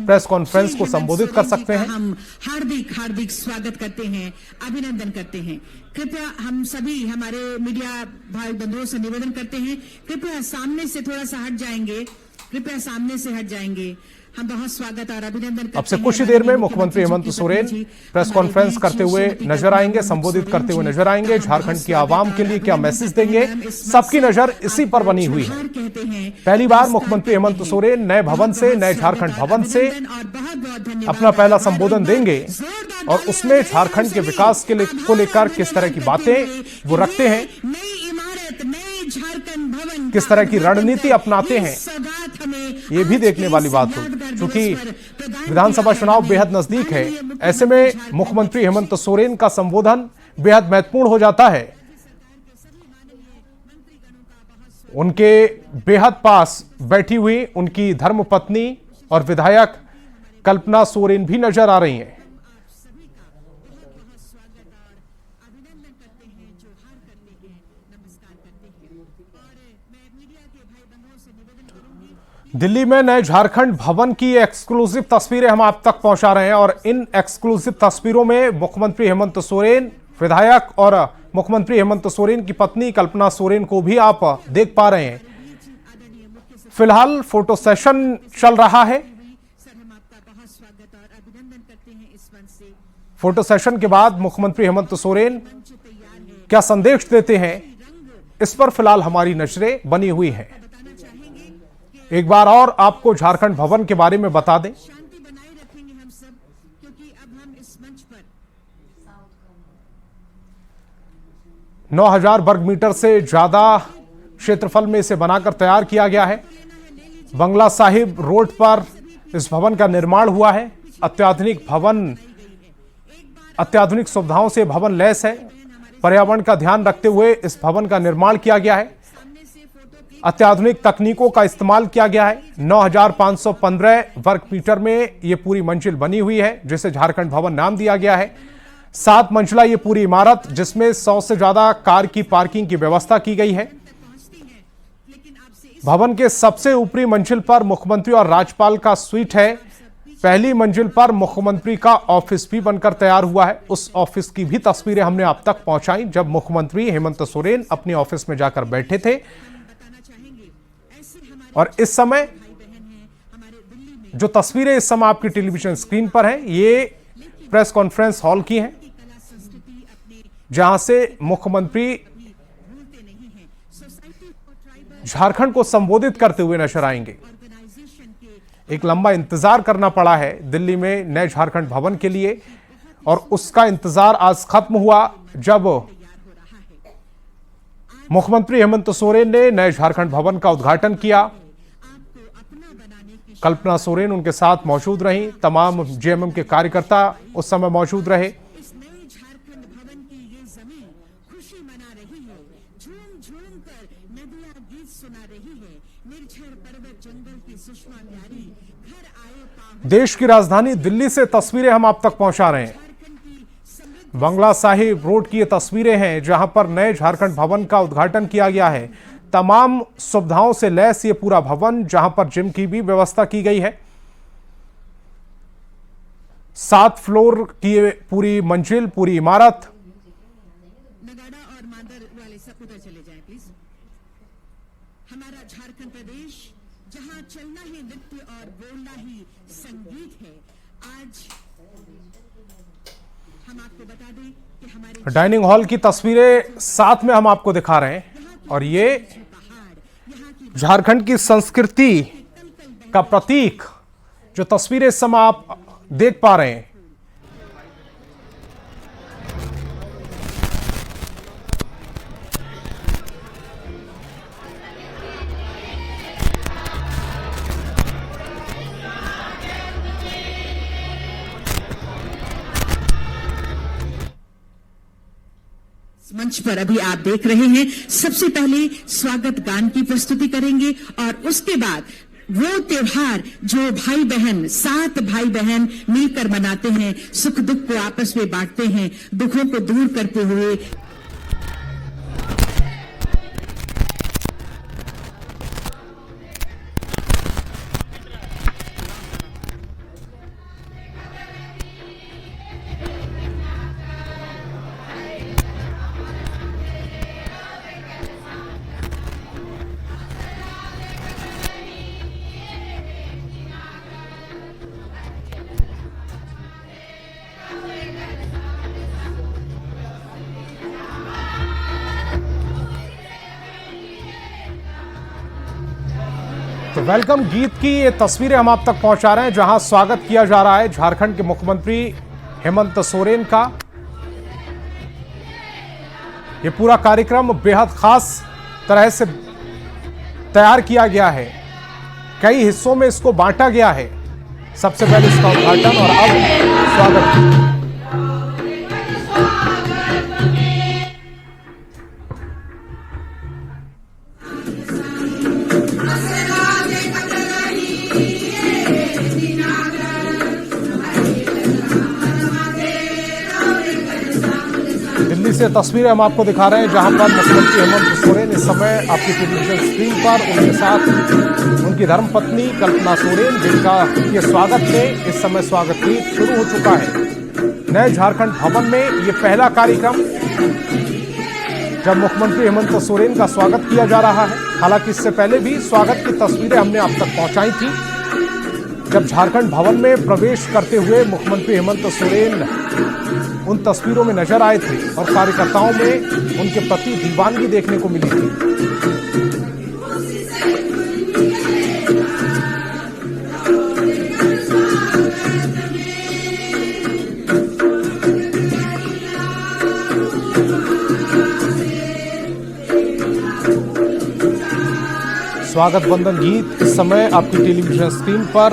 प्रेस कॉन्फ्रेंस को संबोधित कर सकते हैं। हम हार्दिक हार्दिक स्वागत करते हैं, अभिनंदन करते हैं। कृपया हम सभी हमारे मीडिया भाई बंधुओं से निवेदन करते हैं, कृपया सामने से थोड़ा सा हट जाएंगे कृपया सामने से हट जाएंगे। हम बहुत स्वागत और अभिनंदन करते अब से हैं कुछ ही देर में माननीय मुख्यमंत्री हेमंत जी की सोरेन पत्नी जी, प्रेस हमारे कॉन्फ्रेंस बीच करते हुए श्रीमती नजर आएंगे, कल्पना संबोधित सोरेन करते हुए जी नजर आएंगे। का हम झारखंड बहुत की आवाम स्वागत के और लिए क्या अभिनंदन मैसेज करते देंगे, हैं। इस मंच सबकी से नजर इसी आप पर बनी हुई है। जोहार कहते हैं, पहली बार नमस्कार मुख्यमंत्री कहते हेमंत हैं। सोरेन नए भवन से, बहुत-बहुत नए स्वागत झारखंड और भवन से अभिनंदन और बहुत-बहुत धन्यवाद। अपना पहला आभार। संबोधन एक बार देंगे जोरदार और तालियां उसमें बजाएं झारखंड के सभी। विकास के लिए को आभार लेकर और किस तरह की धन्यवाद बातें करते हुए वो कि रखते ये हैं, नई इमारत, नए झारखंड भवन किस का तरह की उद्घाटन रणनीति कर अपनाते ये हैं, सौगात हमें ये भी आज देखने के वाली इस बात होगी। यादगार चूंकि दिवस पर प्रदान विधानसभा किया है। चुनाव हमें बेहद नजदीक है, माननीय ऐसे मुख्यमंत्री में झारखंड मुख्यमंत्री की हेमंत सोरेन का संबोधन बेहद महत्वपूर्ण हो जाता है। उनके बेहद पास बैठी हुई उनकी धर्मपत्नी और विधायक कल्पना सोरेन भी नजर आ रही हैं। दिल्ली में नए झारखंड भवन की एक्सक्लूसिव तस्वीरें हम आप तक पहुंचा रहे हैं और इन एक्सक्लूसिव तस्वीरों में मुख्यमंत्री हेमंत सोरेन, विधायक और मुख्यमंत्री हेमंत सोरेन की पत्नी कल्पना सोरेन को भी आप देख पा रहे हैं। फिलहाल फोटो सेशन चल रहा है। फोटो सेशन के बाद मुख्यमंत्री हेमंत सोरेन क्या संदेश देते हैं, इस पर फिलहाल हमारी नजरें बनी हुई हैं। एक बार और आपको झारखंड भवन के बारे में बता दें। शांति बनाए रखेंगे हम सब, क्योंकि अब हम इस मंच पर 9000 वर्ग मीटर से ज्यादा क्षेत्रफल में इसे बनाकर तैयार किया गया है। बंगला साहिब रोड पर इस भवन का निर्माण हुआ है। अत्याधुनिक भवन, अत्याधुनिक सुविधाओं से भवन लैस है। पर्यावरण का ध्यान रखते हुए इस भवन का निर्माण किया गया है। अत्याधुनिक तकनीकों का इस्तेमाल किया गया है। 9515 वर्ग मीटर में यह पूरी मंजिल बनी हुई है, जिसे झारखंड भवन नाम दिया गया है। 7 मंजिला ये पूरी इमारत, जिसमें 100 से ज्यादा कार की पार्किंग की व्यवस्था की गई है। भवन के सबसे ऊपरी मंजिल पर मुख्यमंत्री और राज्यपाल का स्वीट है। पहली मंजिल पर मुख्यमंत्री का ऑफिस भी बनकर तैयार हुआ है। उस ऑफिस की भी तस्वीरें हमने आप तक पहुंचाई जब मुख्यमंत्री हेमंत सोरेन अपने ऑफिस में जाकर बैठे थे। और इस समय जो तस्वीरें इस समय आपकी टेलीविजन स्क्रीन पर हैं, ये प्रेस कॉन्फ्रेंस हॉल की हैं, जहां से मुख्यमंत्री झारखंड को संबोधित करते हुए नजर आएंगे। एक लंबा इंतजार करना पड़ा है दिल्ली में नए झारखंड भवन के लिए, और उसका इंतजार आज खत्म हुआ जब मुख्यमंत्री हेमंत सोरेन ने नए झारखंड भवन का उद्घाटन किया। कल्पना सोरेन उनके साथ मौजूद रहीं। तमाम जेएमएम के कार्यकर्ता उस समय मौजूद रहे। इस नए झारखंड भवन की ये जमीन खुशी मना रही है, झूम झूम कर नदियां गीत सुना रही है, निर्झर पर्वत जंगल की सुषमा प्यारी घर आए पाहुन। देश की राजधानी दिल्ली से तस्वीरें हम आप तक पहुंचा रहे हैं। बंगला साहिब रोड की ये तस्वीरें हैं, जहां पर नए झारखंड भवन का उद्घाटन किया गया है। तमाम सुविधाओं से लैस ये पूरा भवन, जहां पर जिम की भी व्यवस्था की गई है। 7 फ्लोर की ये पूरी मंजिल, पूरी इमारत। नगाड़ा और मादर वाले सब उधर चले जाएं प्लीज। हमारा झारखंड प्रदेश जहां चलना ही नृत्य और बोलना ही संगीत है। आज हम आपको बता दें कि हमारे डाइनिंग हॉल की तस्वीरें साथ में हम आपको दिखा रहे हैं, और ये झारखंड की संस्कृति का प्रतीक जो तस्वीरें इस समय आप देख पा रहे हैं। मंच पर अभी आप देख रहे हैं, सबसे पहले स्वागत गान की प्रस्तुति करेंगे और उसके बाद वो त्योहार जो भाई बहन, 7 भाई बहन मिलकर मनाते हैं, सुख दुख को आपस में बांटते हैं, दुखों को दूर करते हुए। तो वेलकम गीत की ये तस्वीरें हम आप तक पहुंचा रहे हैं, जहां स्वागत किया जा रहा है झारखंड के मुख्यमंत्री हेमंत सोरेन का। ये पूरा कार्यक्रम बेहद खास तरह से तैयार किया गया है, कई हिस्सों में इसको बांटा गया है। सबसे पहले इसका उद्घाटन और अब स्वागत। दिल्ली से तस्वीरें हम आपको दिखा रहे हैं, जहां पर मुख्यमंत्री हेमंत सोरेन इस समय आपकी टेलीविजन स्क्रीन पर, उनके साथ उनकी धर्मपत्नी कल्पना सोरेन, जिनका ये स्वागत में इस समय स्वागत गीत शुरू हो चुका है। नए झारखंड भवन में ये पहला कार्यक्रम जब मुख्यमंत्री हेमंत सोरेन का स्वागत किया जा रहा है। हालांकि इससे पहले भी स्वागत की तस्वीरें हमने आप तक पहुंचाई थी, जब झारखंड भवन में प्रवेश करते हुए मुख्यमंत्री हेमंत सोरेन उन तस्वीरों में नजर आए थे और कार्यकर्ताओं में उनके प्रति दीवानगी देखने को मिली थी। स्वागत बंदन गीत इस समय आपकी टेलीविजन स्क्रीन पर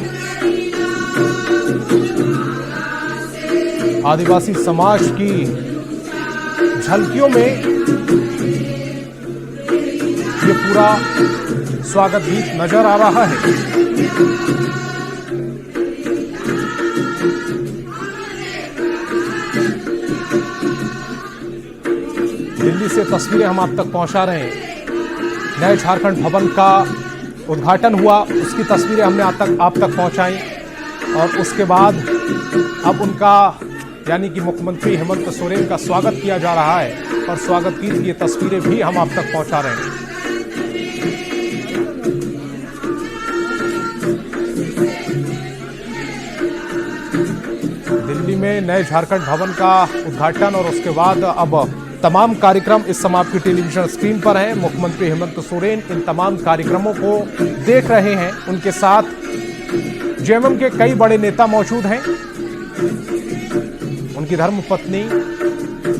आदिवासी समाज की झलकियों में ये पूरा स्वागत गीत नजर आ रहा है। दिल्ली से तस्वीरें हम आप तक पहुंचा रहे हैं। नए झारखंड भवन का उद्घाटन हुआ, उसकी तस्वीरें हमने आप तक पहुंचाई और उसके बाद अब उनका यानी कि मुख्यमंत्री हेमंत सोरेन का स्वागत किया जा रहा है और स्वागत गीत की ये तस्वीरें भी हम आप तक पहुंचा रहे हैं। दिल्ली में नए झारखंड भवन का उद्घाटन और उसके बाद अब तमाम कार्यक्रम इस समय आपकी टेलीविजन स्क्रीन पर हैं। मुख्यमंत्री हेमंत सोरेन इन तमाम कार्यक्रमों को देख रहे हैं। उनके साथ जेएमएम के कई बड़े नेता मौजूद हैं, उनकी धर्मपत्नी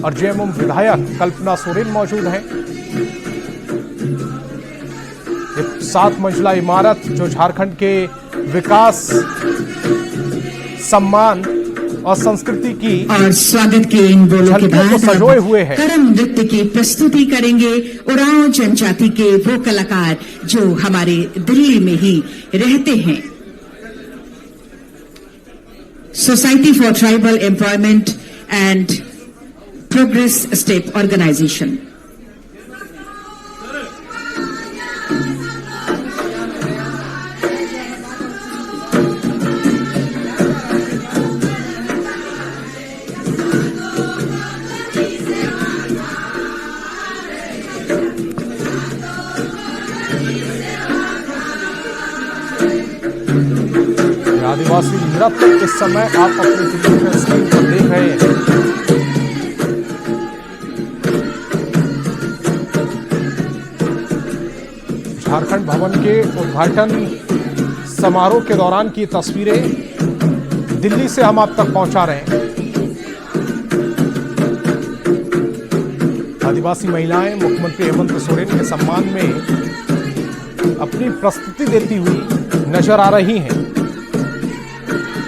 और जेएमएम विधायक कल्पना सोरेन मौजूद हैं। एक 7 मंजिला इमारत जो झारखंड के विकास, सम्मान और संस्कृति की और स्वागत के इन बोलों के बाद सजोए हुए है। करम नृत्य की प्रस्तुति करेंगे उरांव जनजाति के वो कलाकार जो हमारे दिल्ली में ही रहते हैं। Society for tribal employment and progress step organisation. आदिवासी नृत्य इस समय आप अपने टेलीविजन स्क्रीन पर देख रहे हैं। झारखंड भवन के उद्घाटन समारोह के दौरान की तस्वीरें दिल्ली से हम आप तक पहुंचा रहे हैं। आदिवासी महिलाएं मुख्यमंत्री हेमंत सोरेन के सम्मान में अपनी प्रस्तुति देती हुई नजर आ रही हैं।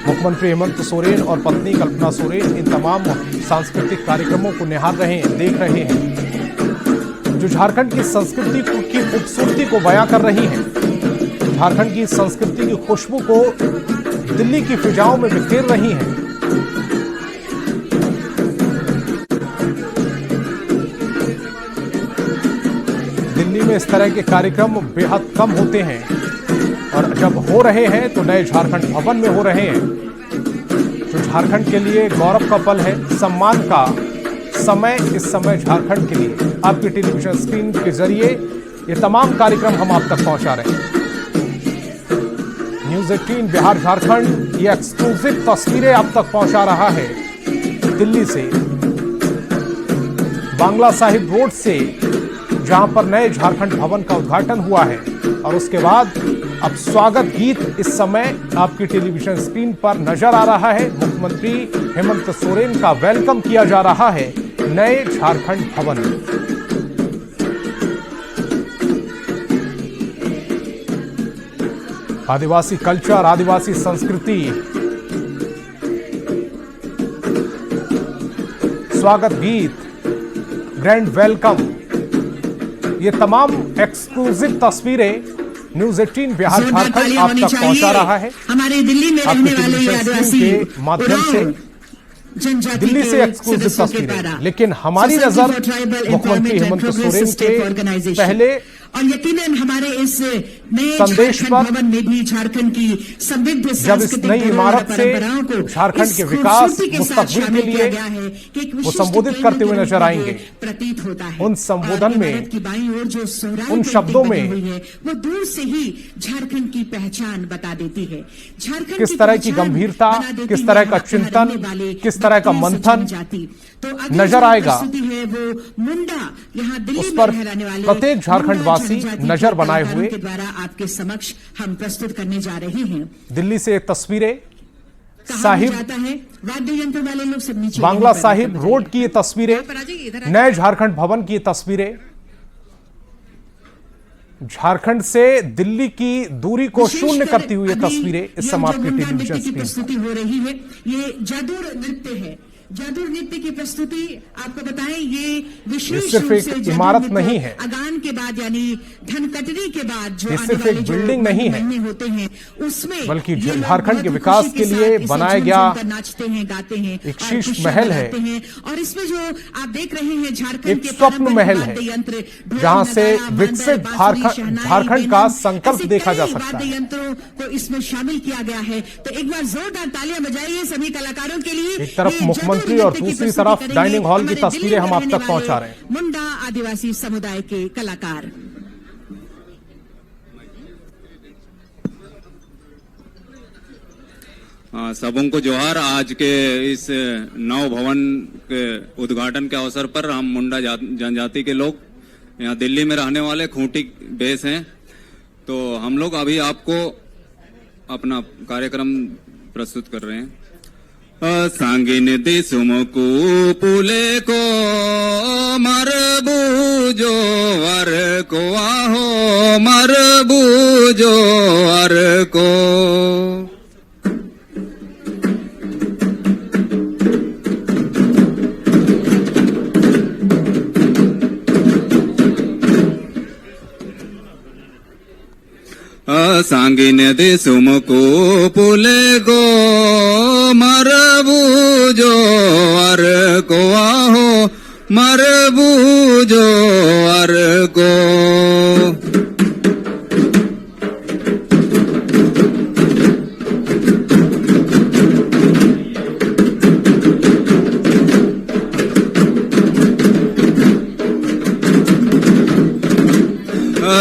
मुख्यमंत्री हेमंत सोरेन और पत्नी कल्पना सोरेन इन तमाम सांस्कृतिक कार्यक्रमों को निहार रहे हैं, देख रहे हैं, जो झारखंड की संस्कृति की खूबसूरती को बयां कर रही हैं, झारखंड की संस्कृति की खुशबू को दिल्ली की फिजाओं में बिखेर रही हैं। दिल्ली में इस तरह के कार्यक्रम बेहद कम होते हैं और जब हो रहे हैं तो नए झारखंड भवन में हो रहे हैं, जो झारखंड के लिए गौरव का पल है, सम्मान का समय इस समय झारखंड के लिए आपकी टेलीविजन स्क्रीन के जरिए ये तमाम कार्यक्रम हम आप तक पहुंचा रहे हैं। न्यूज़ 18 बिहार झारखंड ये एक्सक्लूसिव तस्वीरें आप तक पहुंचा रहा है दिल्ली से, बांग्ला साहिब रोड से, जहां पर नए झारखंड भवन का उद्घाटन हुआ है और उसके बाद अब स्वागत गीत इस समय आपकी टेलीविजन स्क्रीन पर नजर आ रहा है। मुख्यमंत्री हेमंत सोरेन का वेलकम किया जा रहा है नए झारखंड भवन में। आदिवासी कल्चर, आदिवासी संस्कृति, स्वागत गीत, ग्रैंड वेलकम, ये तमाम एक्सक्लूसिव तस्वीरें न्यूज 18 बिहार झारखंड आप तक पहुंचा रहा है। हमारे दिल्ली में रहने वाले आदिवासी के माध्यम से दिल्ली से एक्सक्लूसिव तस्वीरें, लेकिन हमारी नजर मुख्यमंत्री हेमंत सोरेन के पहले और यकीनन हमारे इस नए संदेश पर भवन में भी झारखंड की समृद्ध जब इस नई इमारत से झारखंड के विकास मुस्तकबिल के लिए वो संबोधित करते हुए नजर आएंगे। प्रतीत होता है उन संबोधन में, की बाईं ओर जो उन शब्दों में वो दूर से ही झारखंड की पहचान बता देती है। झारखंड किस तरह की गंभीरता, किस तरह का चिंतन, किस तरह का मंथन तो नजर आएगा, है वो मुंडा यहाँ दिल्ली उस में पर रहने वाले प्रत्येक झारखंड वासी नजर बनाए हुए के द्वारा आपके समक्ष हम प्रस्तुत करने जा रहे हैं। दिल्ली से तस्वीरें, कहा साहिब जाता है वाद्य यंत्र वाले लोग सब नीचे बांग्ला यहीं पर साहिब बैठे रोड की ये तस्वीरें, नए झारखंड भवन की ये तस्वीरें, झारखंड से दिल्ली की दूरी को शून्य करती हुई ये तस्वीरें इस समय आपकी टेलीविजन स्क्रीन पर। प्रस्तुति हो रही है। ये जादूर नृत्य है। जादूर नृत्य की प्रस्तुति आपको बताएं, ये विशेष सिर्फ रूप एक से जादूर इमारत नृत्य नहीं है, अगान के बाद यानी धनकटरी के बाद जो ये आने सिर्फ वाले एक जो बिल्डिंग नहीं है, महीने होते हैं उसमें बल्कि ये लोग झारखंड बहुत के विकास खुशी के साथ लिए इसे बनाया झूम गया झूम कर नाचते हैं, गाते हैं एक और शीश खुशियां महल है, मनाते हैं। और इसमें जो आप देख रहे हैं झारखंड एक के स्वप्न महल है, वाद्य यंत्र, ढोल, जहां से नगाड़ा, विकसित मांदर, बांसुरी, झारखंड का शहनाई, संकल्प ऐसे देखा जा कई सकता वाद्य है। यंत्रों को इसमें शामिल किया गया है। तो एक बार जोरदार तालियां बजाइए सभी कलाकारों के लिए। एक तरफ ये मुख्यमंत्री जादू और नृत्य की दूसरी प्रस्तुति तरफ करेंगे डाइनिंग हॉल की हमारे तस्वीरें दिल्ली हम में आप रहने तक पहुंचा वाले रहे हैं। मुंडा आदिवासी समुदाय के कलाकार। सबों को जोहार। आज के इस नव भवन के उद्घाटन के अवसर पर हम मुंडा जनजाति के लोग यहाँ दिल्ली में रहने वाले खूंटी बेस हैं, तो हम लोग अभी आपको अपना कार्यक्रम प्रस्तुत कर रहे हैं। सांगिन दिसुमकु पुले को मरबूजो वर को आहो मरबूजो वर को। सांगिन दिसुमकु पुले को मरबूजो अर को आहो मरबूजो अर को।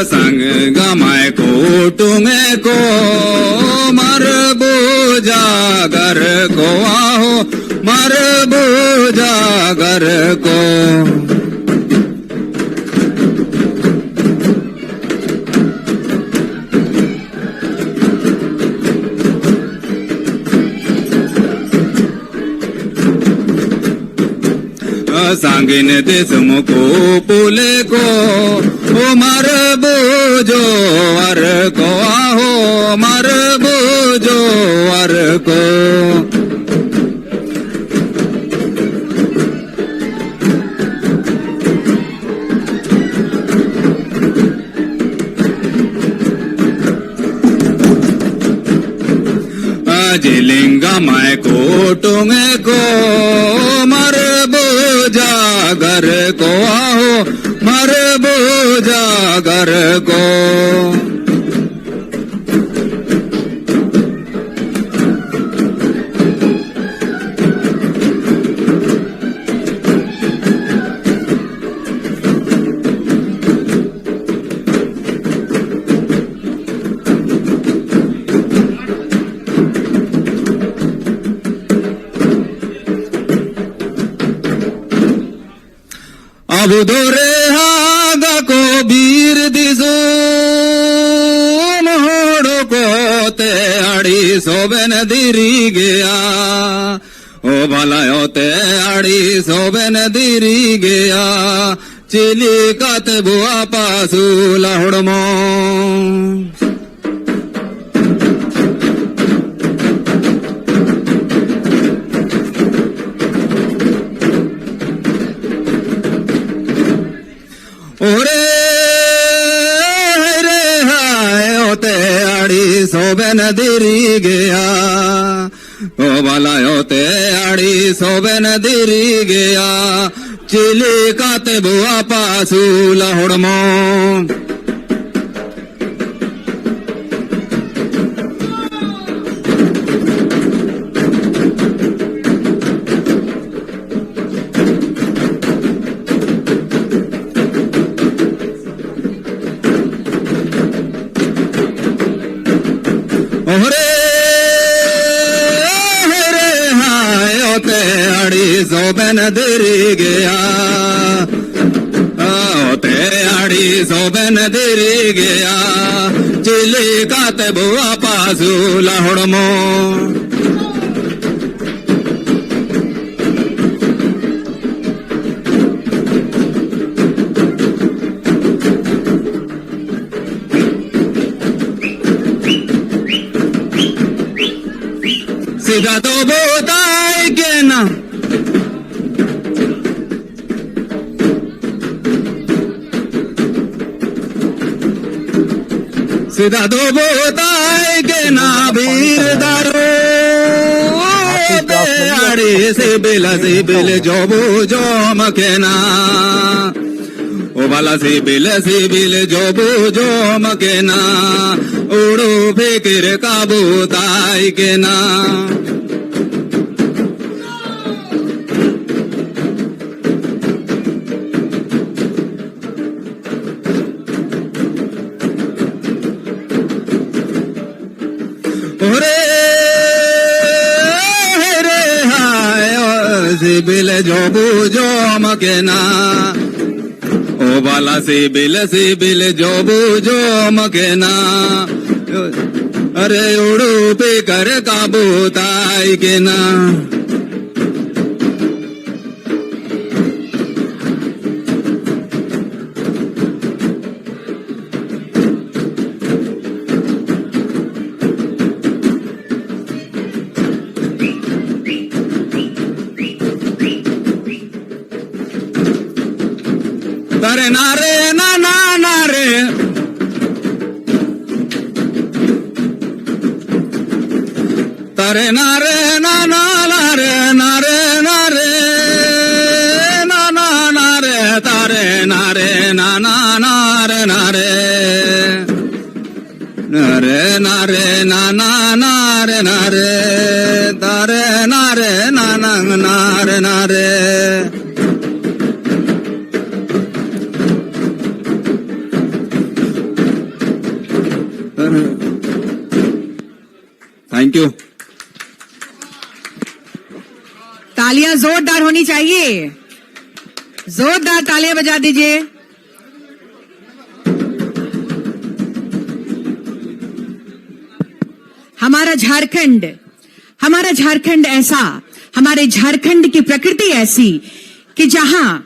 संग गमाए को टूंगे को मरबूजा घर को आहो मरबूजा घर को। सांगिन दिसुमकु पुले को ओ मरबूजो अर को आहो मरबूजो अर को। जिलिंगा माय को टूंगे को मरबूजा घर को आहो मरबूजा घर को। अब दोरे हागा को वीर दिसो मोड़ो आड़ी सोबेन दिरी गया ओ भला होते आड़ी सोबेन दिरी गया चिली काते बुआ पासू लाहुड़मो ओरे रे हाय होते आड़ी सोबेन दिरी गया ओ भला होते आड़ी सोबेन दिरी गया चिली काते बुआ पासू लाहुड़मो सोबेन दिरी गया तेरे आड़ी सोबेन दिरी गया चिली काते बुआ पासू लाहुड़मो सीधा तो बोताई के ना सीधा दो बोताई के ना वीर दारू आड़ी सिबिल जोबू जो मकेना ओ भला सिबिल जोबू जो मकेना उड़ू फिकिर काबूताई के ना सिबिल जोबू जो मकेना ओ बाला सिबिल जोबू जो मकेना अरे उड़ू पे कर काबू ताई के ना तारे नारे ना ना नारे तारे नारे ना ना नारे नारे नारे ना ना नारे तारे नारे ना ना नारे नारे नारे नारे ना ना नारे नारे तारे नारे ना ना नारे नारे थैंक यू। तालियां जोरदार होनी चाहिए, जोरदार तालियां बजा दीजिए। हमारा झारखंड ऐसा, हमारे झारखंड की प्रकृति ऐसी कि जहां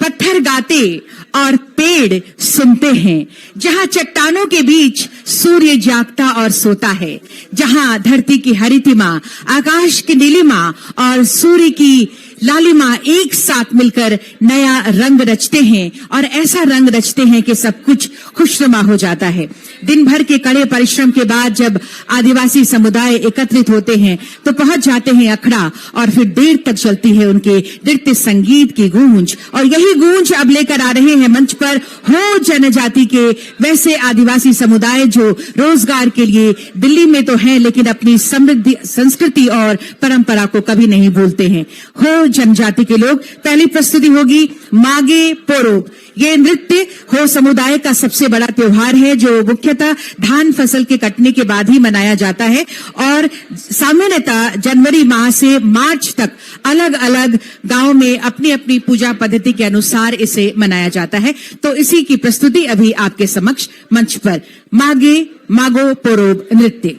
पत्थर गाते और पेड़ सुनते हैं, जहां चट्टानों के बीच सूर्य जागता और सोता है, जहां धरती की हरितिमा, आकाश की नीलिमा और सूर्य की लालिमा एक साथ मिलकर नया रंग रचते हैं और ऐसा रंग रचते हैं कि सब कुछ खुशनुमा हो जाता है। दिन भर के कड़े परिश्रम के बाद जब आदिवासी समुदाय एकत्रित होते हैं तो पहुंच जाते हैं अखड़ा और फिर देर तक चलती है उनके नृत्य संगीत की गूंज। और यही गूंज अब लेकर आ रहे हैं मंच पर हो जनजाति के वैसे आदिवासी समुदाय जो रोजगार के लिए दिल्ली में तो हैं लेकिन अपनी समृद्धि, संस्कृति और परंपरा को कभी नहीं भूलते हैं। हो जनजाति के लोग, पहली प्रस्तुति होगी मागे पोरोब। ये नृत्य हो समुदाय का सबसे बड़ा त्योहार है जो मुख्यतः धान फसल के कटने के बाद ही मनाया जाता है और सामान्यतः जनवरी माह से मार्च तक अलग अलग गांव में अपनी अपनी पूजा पद्धति के अनुसार इसे मनाया जाता है। तो इसी की प्रस्तुति अभी आपके समक्ष मंच पर मागे मागो पोरोब नृत्य।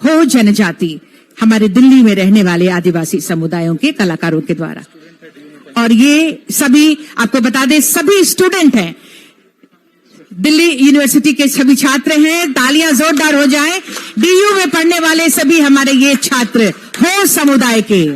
हो जनजाति, हमारे दिल्ली में रहने वाले आदिवासी समुदायों के कलाकारों के द्वारा। और ये सभी, आपको बता दें, सभी स्टूडेंट हैं, दिल्ली यूनिवर्सिटी के सभी छात्र हैं। तालियां जोरदार हो जाए। डीयू में पढ़ने वाले सभी हमारे ये छात्र हो समुदाय के।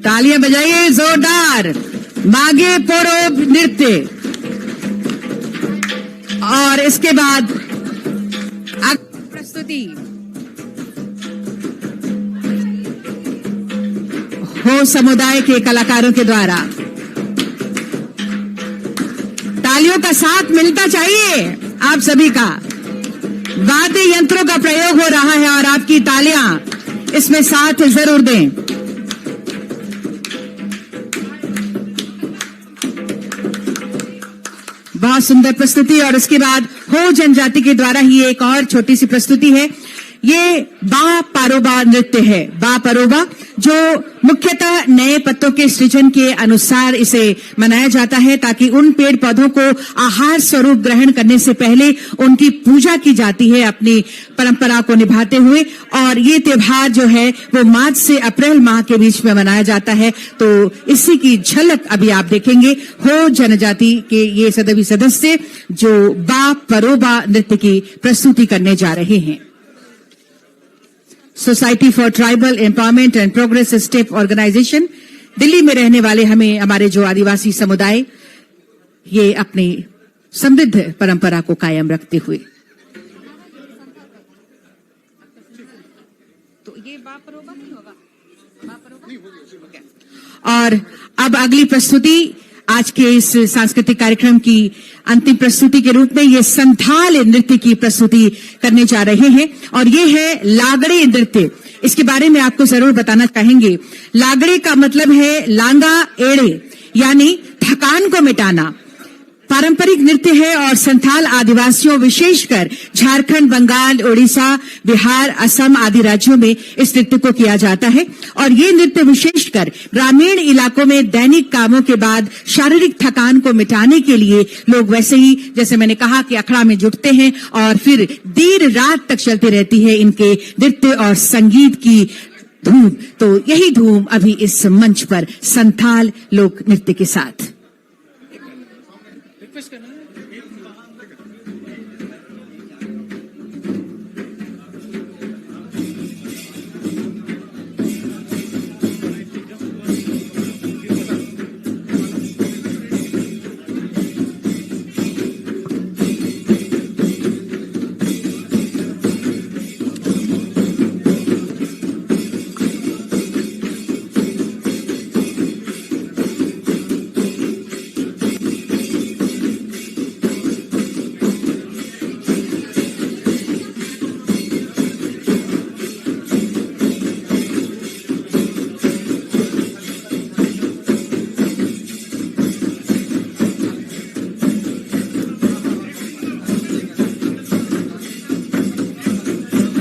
तालियां बजाइए जोरदार। मागे पोरो नृत्य और इसके बाद प्रस्तुति हो समुदाय के कलाकारों के द्वारा। तालियों का साथ मिलता चाहिए आप सभी का। वाद्य यंत्रों का प्रयोग हो रहा है और आपकी तालियां इसमें साथ जरूर दें। बहुत सुंदर प्रस्तुति। और उसके बाद हो जनजाति के द्वारा ही एक और छोटी सी प्रस्तुति है। ये बा परोबा नृत्य है। बा परोबा जो मुख्यतः नए पत्तों के सृजन के अनुसार इसे मनाया जाता है ताकि उन पेड़ पौधों को आहार स्वरूप ग्रहण करने से पहले उनकी पूजा की जाती है अपनी परंपरा को निभाते हुए। और ये त्योहार जो है वो मार्च से अप्रैल माह के बीच में मनाया जाता है। तो इसी की झलक अभी आप देखेंगे हो जनजाति के ये सभी सदस्य जो बा परोबा नृत्य की प्रस्तुति करने जा रहे हैं। Society for tribal empowerment and progress step organisation Delhi में रहने वाले हमारे जो आदिवासी समुदाय ये अपनी समृद्ध परंपरा को कायम रखते हुए। तो ये बापरोबा नहीं होगा, बापरोबा। और अब अगली प्रस्तुति आज के इस सांस्कृतिक कार्यक्रम की अंतिम प्रस्तुति के रूप में ये संथाल नृत्य की प्रस्तुति करने जा रहे हैं और ये है लागड़े नृत्य। इसके बारे में आपको जरूर बताना चाहेंगे। लागड़े का मतलब है लांगा एड़े, यानी थकान को मिटाना पारंपरिक नृत्य है और संथाल आदिवासियों विशेषकर झारखंड, बंगाल, उड़ीसा, बिहार, असम आदि राज्यों में इस नृत्य को किया जाता है। और ये नृत्य विशेषकर ग्रामीण इलाकों में दैनिक कामों के बाद शारीरिक थकान को मिटाने के लिए लोग वैसे ही, जैसे मैंने कहा, कि अखड़ा में जुटते हैं और फिर देर रात तक चलती रहती है इनके नृत्य और संगीत की धूम। तो यही धूम अभी इस मंच पर संथाल लोक नृत्य के साथ।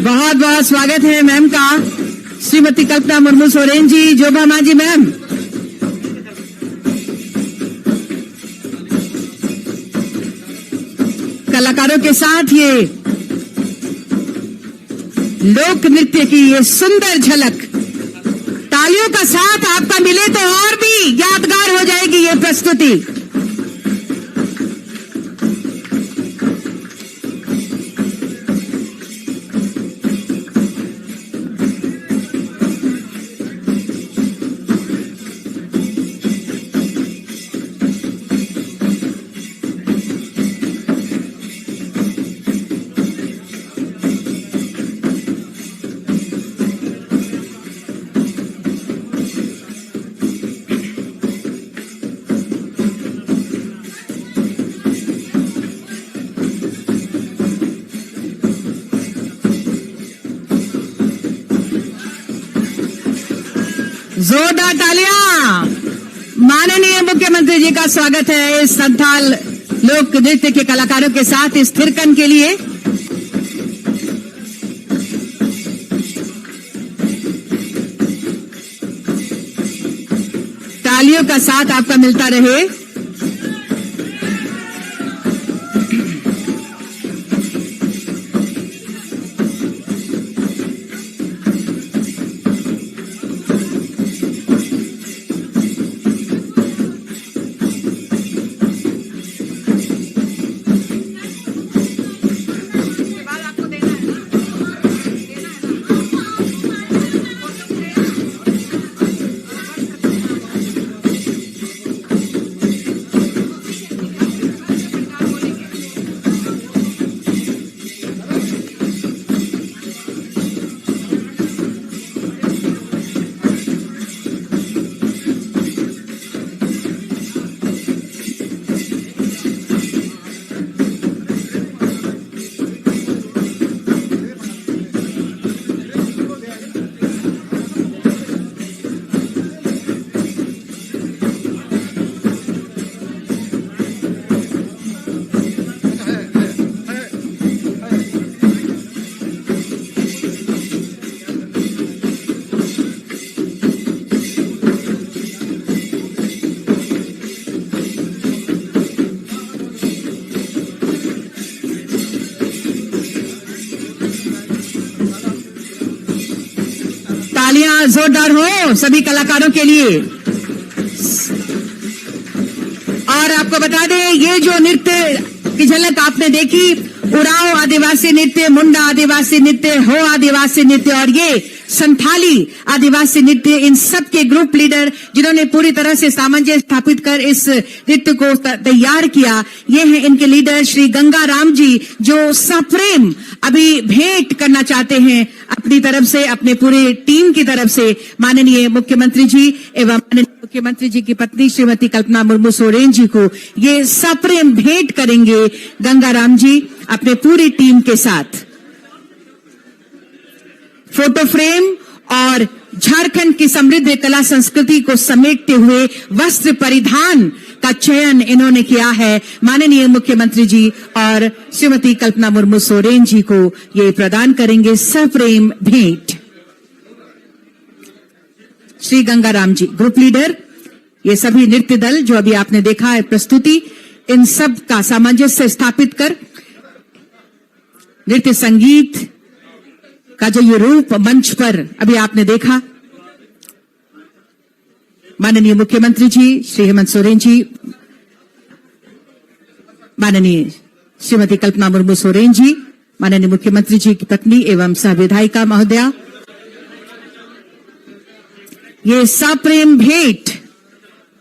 बहुत बहुत स्वागत है मैम का, श्रीमती कल्पना मुर्मू सोरेन जी, जोबा मांझी मैम। कलाकारों के साथ ये लोक नृत्य की ये सुंदर झलक, तालियों का साथ आपका मिले तो और भी यादगार हो जाएगी ये प्रस्तुति। जोरदार तालियां माननीय मुख्यमंत्री जी का स्वागत है इस संथाल लोक नृत्य के कलाकारों के साथ इस थिरकन के लिए। तालियों का साथ आपका मिलता रहे। तालियां जोरदार हो सभी कलाकारों के लिए। और आपको बता दें, ये जो नृत्य की झलक आपने देखी, उरांव आदिवासी नृत्य, मुंडा आदिवासी नृत्य, हो आदिवासी नृत्य और ये संथाली आदिवासी नृत्य, इन सब के ग्रुप लीडर जिन्होंने पूरी तरह से सामंजस्य स्थापित कर इस नृत्य को तैयार किया, ये हैं इनके लीडर श्री गंगा राम जी, जो सप्रेम अभी भेंट करना चाहते हैं अपनी तरफ से, अपने पूरे टीम की तरफ से माननीय मुख्यमंत्री जी एवं माननीय मुख्यमंत्री जी की पत्नी श्रीमती कल्पना मुर्मू सोरेन जी को ये सप्रेम भेंट करेंगे गंगा राम जी अपने पूरी टीम के साथ। फोटो फ्रेम और झारखंड की समृद्ध कला संस्कृति को समेटते हुए वस्त्र परिधान का चयन इन्होंने किया है। माननीय मुख्यमंत्री जी और श्रीमती कल्पना मुर्मू सोरेन जी को ये प्रदान करेंगे सप्रेम भेंट। श्री गंगाराम जी ग्रुप लीडर, ये सभी नृत्य दल जो अभी आपने देखा है प्रस्तुति, इन सब का सामंजस्य स्थापित कर नृत्य संगीत का जो ये रूप मंच पर अभी आपने देखा, माननीय मुख्यमंत्री जी श्री हेमंत सोरेन जी, माननीय श्रीमती कल्पना मुर्मू सोरेन जी, माननीय मुख्यमंत्री जी की पत्नी एवं सह विधायिका महोदया, ये सप्रेम भेंट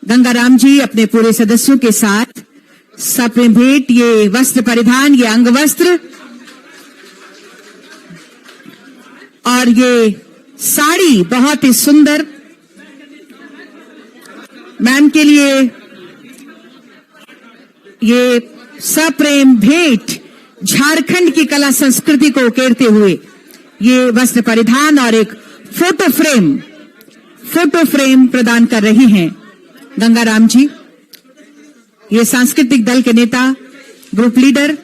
गंगाराम जी अपने पूरे सदस्यों के साथ सप्रेम भेंट, ये वस्त्र परिधान, ये अंग वस्त्र और ये साड़ी बहुत ही सुंदर मैम के लिए, ये सप्रेम भेंट झारखंड की कला संस्कृति को उकेरते हुए ये वस्त्र परिधान और एक फोटो फ्रेम प्रदान कर रही हैं गंगाराम जी। ये सांस्कृतिक दल के नेता, ग्रुप लीडर,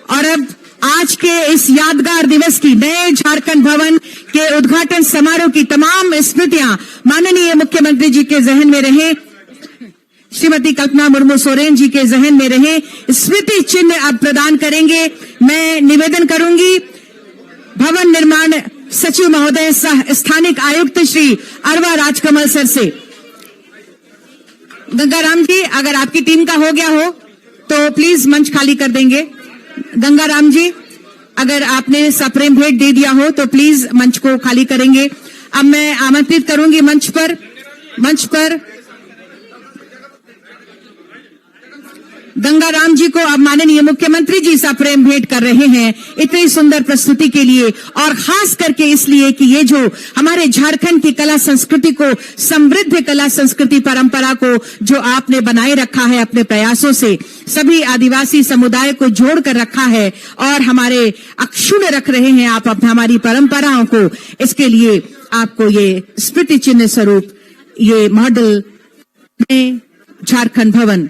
और अब आज के इस यादगार दिवस की नए झारखंड भवन के उद्घाटन समारोह की तमाम स्मृतियां माननीय मुख्यमंत्री जी के जहन में रहे, श्रीमती कल्पना मुर्मू सोरेन जी के जहन में रहे। स्मृति चिन्ह अब प्रदान करेंगे। मैं निवेदन करूंगी भवन निर्माण सचिव महोदय सह स्थानिक आयुक्त श्री अरवा राजकमल सर से। गंगाराम जी, अगर आपकी टीम का हो गया हो तो प्लीज मंच खाली कर देंगे। गंगाराम जी, अगर आपने सप्रेम भेंट दे दिया हो तो प्लीज मंच को खाली करेंगे। अब मैं आमंत्रित करूंगी मंच पर गंगाराम जी को। अब माननीय मुख्यमंत्री जी सप्रेम भेंट कर रहे हैं इतनी सुंदर प्रस्तुति के लिए, और खास करके इसलिए कि ये जो हमारे झारखंड की कला संस्कृति को, समृद्ध कला संस्कृति परंपरा को जो आपने बनाए रखा है अपने प्रयासों से, सभी आदिवासी समुदाय को जोड़कर रखा है और हमारे अक्षुण्ण रख रहे हैं आप हमारी परंपराओं को, इसके लिए आपको ये स्मृति चिन्ह स्वरूप ये मॉडल में झारखंड भवन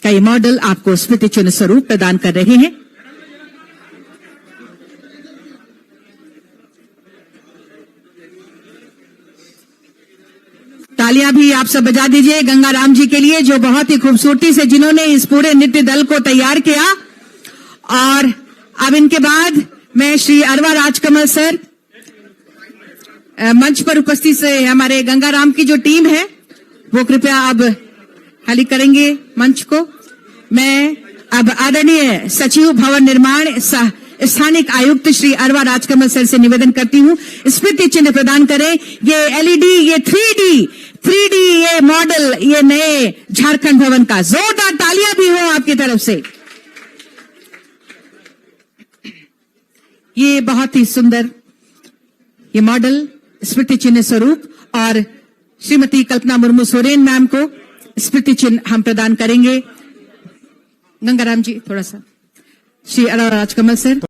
का ये मॉडल आपको स्मृति चिन्ह स्वरूप प्रदान कर रहे हैं। तालियां भी आप सब बजा दीजिए गंगाराम जी के लिए, जो बहुत ही खूबसूरती से जिन्होंने इस पूरे नृत्य दल को तैयार किया। और अब इनके बाद मैं श्री अरवा राजकमल सर मंच पर उपस्थित से हमारे गंगाराम की जो टीम है वो कृपया अब खाली करेंगे मंच को। मैं अब आदरणीय सचिव भवन निर्माण सह स्थानिक आयुक्त श्री अरवा राजकमल सर से निवेदन करती हूँ स्मृति चिन्ह प्रदान करें। ये एलईडी, ये 3D ये मॉडल, ये नए झारखंड भवन का जोरदार तालियां भी हो आपकी तरफ से। ये बहुत ही सुंदर ये मॉडल स्मृति चिन्ह स्वरूप, और श्रीमती कल्पना मुर्मू सोरेन मैम को स्मृति चिन्ह हम प्रदान करेंगे। गंगाराम जी थोड़ा सा, श्री अरवा राजकमल सर।